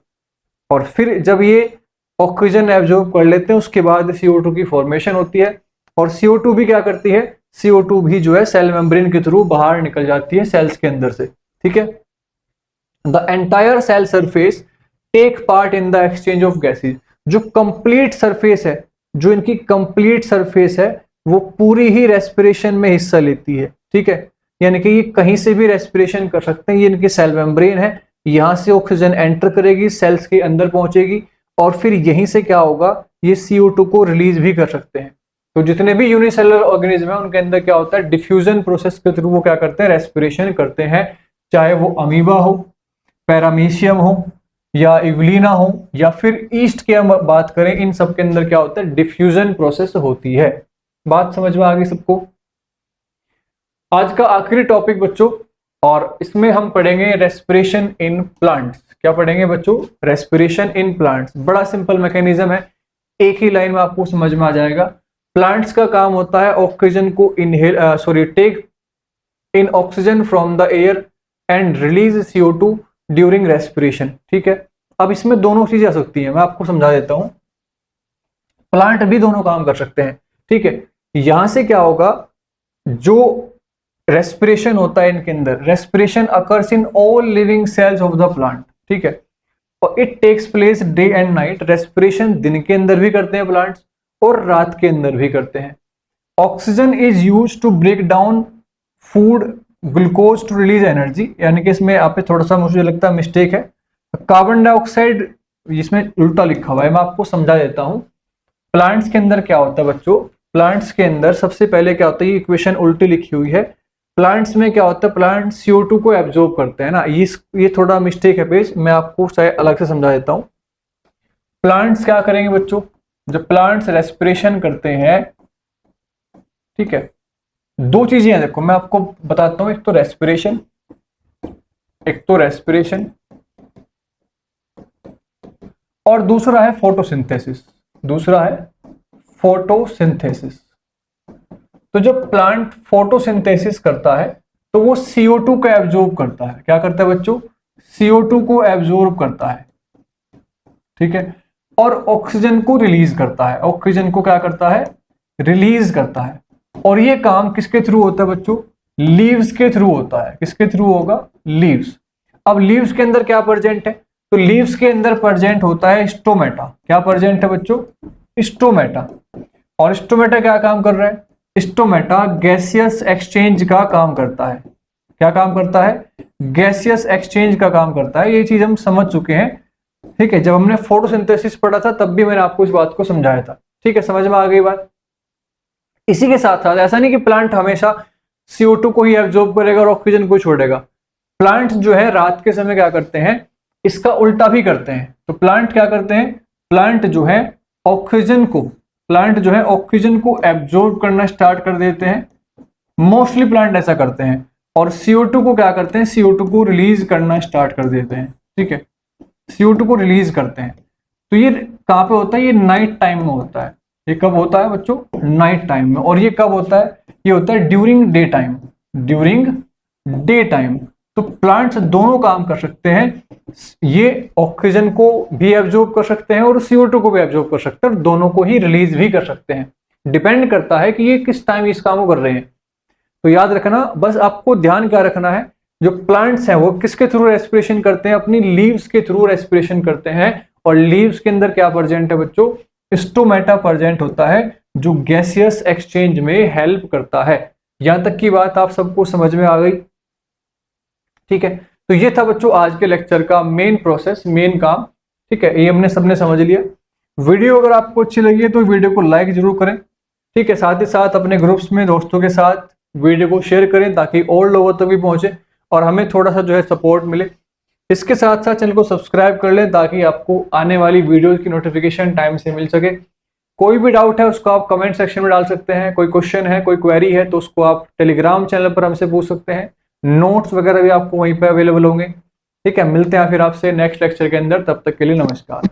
और फिर जब ये ऑक्सीजन एब्जॉर्ब कर लेते हैं उसके बाद CO2 की फॉर्मेशन होती है। और CO2 भी क्या करती है, CO2 भी जो है सेल मेम्ब्रेन के थ्रू बाहर निकल जाती है सेल्स के अंदर से। ठीक है। The entire cell surface take part in the exchange of gases. जो कंप्लीट सरफेस है, जो इनकी कंप्लीट सरफेस है वो पूरी ही रेस्पिरेशन में हिस्सा लेती है। ठीक है, यानी कि ये कहीं से भी रेस्पिरेशन कर सकते हैं। ये इनकी सेल मेम्ब्रेन है, यहां से ऑक्सीजन एंटर करेगी, सेल्स के अंदर पहुंचेगी और फिर यहीं से क्या होगा, ये CO2 को रिलीज भी कर सकते हैं। तो जितने भी यूनिसेलुलर ऑर्गेनिज्म है उनके अंदर क्या होता है, डिफ्यूजन प्रोसेस के थ्रू वो क्या करते हैं, रेस्पिरेशन करते हैं। चाहे वो अमीबा हो, पैरामीशियम हो या इवलिना हो या फिर ईस्ट की हम बात करें, इन सब के अंदर क्या होता है, डिफ्यूजन प्रोसेस होती है। बात समझ में आ गई सबको। आज का आखिरी टॉपिक बच्चों, और इसमें हम पढ़ेंगे रेस्पिरेशन इन प्लांट्स। क्या पढ़ेंगे बच्चों, रेस्पिरेशन इन प्लांट्स। बड़ा सिंपल मैकेनिज्म है, एक ही लाइन में आपको समझ में आ जाएगा। प्लांट्स का काम होता है ऑक्सीजन को take in oxygen from the air and release CO2 during respiration. ठीक है, अब इसमें दोनों चीजें आ सकती हैं, मैं आपको समझा देता हूं। प्लांट भी दोनों काम कर सकते हैं। ठीक है, यहां से क्या होगा, जो रेस्पिरेशन होता है इनके अंदर, respiration occurs in all living cells of the plant. ठीक है, और it takes place day and night. Respiration दिन के अंदर भी करते हैं प्लांट्स और रात के अंदर भी करते हैं। Oxygen is used to break down food glucose to release energy, यानी कि इसमें आप पे थोड़ा सा मुझे लगता है मिस्टेक है। कार्बन डाइऑक्साइड जिसमें उल्टा लिखा हुआ है, मैं आपको समझा देता हूं। प्लांट्स के अंदर क्या होता है बच्चों, प्लांट्स के अंदर सबसे पहले क्या होता है, ये इक्वेशन उल्टी लिखी हुई है। प्लांट्स में क्या होता है, प्लांट CO2 को एब्जॉर्ब करते हैं ना, ये थोड़ा मिस्टेक है पेज, मैं आपको शायद अलग से समझा देता हूं। प्लांट्स क्या करेंगे बच्चों, जब प्लांट्स रेस्पिरेशन करते हैं, ठीक है, दो चीजें हैं, देखो मैं आपको बताता हूं। एक तो रेस्पिरेशन और दूसरा है फोटोसिंथेसिस। तो जब प्लांट फोटोसिंथेसिस करता है तो वो CO2 को एब्जॉर्ब करता है। क्या करता है बच्चों, CO2 को एब्जॉर्ब करता है। ठीक है, और ऑक्सीजन को रिलीज करता है। ऑक्सीजन को क्या करता है, रिलीज करता है। और ये काम किसके थ्रू होता है बच्चों, लीव्स के थ्रू होता है। किसके थ्रू होगा, लीव्स। अब लीव्स के अंदर क्या प्रेजेंट है, तो लीव्स के अंदर प्रेजेंट होता है स्टोमेटा। क्या प्रेजेंट है बच्चों, स्टोमेटा। और स्टोमेटा क्या काम कर रहा है, स्टोमेटा गैसियस एक्सचेंज का काम करता है। क्या काम करता है, गैसियस एक्सचेंज का काम करता है। ये चीज हम समझ चुके हैं। ठीक है, जब हमने फोटोसिंथेसिस पढ़ा था तब भी मैंने आपको इस बात को समझाया था। ठीक है, समझ में आ गई बात। इसी के साथ साथ ऐसा नहीं कि प्लांट हमेशा CO2 को ही एब्जॉर्ब करेगा और ऑक्सीजन को छोड़ेगा। प्लांट जो है रात के समय क्या करते हैं, इसका उल्टा भी करते हैं। तो प्लांट क्या करते हैं, प्लांट जो है ऑक्सीजन को एब्जॉर्ब करना स्टार्ट कर देते हैं। मोस्टली प्लांट ऐसा करते हैं। और CO2 को क्या करते हैं, CO2 को रिलीज करना स्टार्ट कर देते हैं। ठीक है, CO2 को रिलीज करते हैं। तो ये कहां पे होता है, ये नाइट टाइम में होता है। ये कब होता है बच्चों, नाइट टाइम में। और ये कब होता है, ये होता है ड्यूरिंग डे टाइम। तो प्लांट्स दोनों काम कर सकते हैं, ये ऑक्सीजन को भी एब्जॉर्ब कर सकते हैं और CO2 को भी एब्जॉर्ब कर सकते हैं और दोनों को ही रिलीज भी कर सकते हैं। डिपेंड करता है कि ये किस टाइम इस काम को कर रहे हैं। तो याद रखना, बस आपको ध्यान क्या रखना है, जो प्लांट्स हैं वो किसके थ्रू रेस्पिरेशन करते हैं, अपनी लीव्स के थ्रू रेस्पिरेशन करते हैं। और लीव्स के अंदर क्या प्रेजेंट है बच्चों, स्टोमेटा प्रेजेंट होता है जो गैसियस एक्सचेंज में हेल्प करता है। यहां तक की बात आप सबको समझ में आ गई? ठीक है, तो ये था बच्चों आज के लेक्चर का मेन प्रोसेस, मेन काम। ठीक है, ये हमने सबने समझ लिया। वीडियो अगर आपको अच्छी लगी है तो वीडियो को लाइक जरूर करें। ठीक है, साथ ही साथ अपने ग्रुप्स में दोस्तों के साथ वीडियो को शेयर करें ताकि और लोगों तक भी पहुंचे और हमें थोड़ा सा जो है सपोर्ट मिले। इसके साथ साथ चैनल को सब्सक्राइब कर लें ताकि आपको आने वाली वीडियोस की नोटिफिकेशन टाइम से मिल सके। कोई भी डाउट है उसको आप कमेंट सेक्शन में डाल सकते हैं, कोई क्वेश्चन है, कोई क्वेरी है तो उसको आप टेलीग्राम चैनल पर हमसे पूछ सकते हैं। नोट्स वगैरह भी आपको वहीं पर अवेलेबल होंगे। ठीक है, मिलते हैं फिर आपसे नेक्स्ट लेक्चर के अंदर, तब तक के लिए नमस्कार।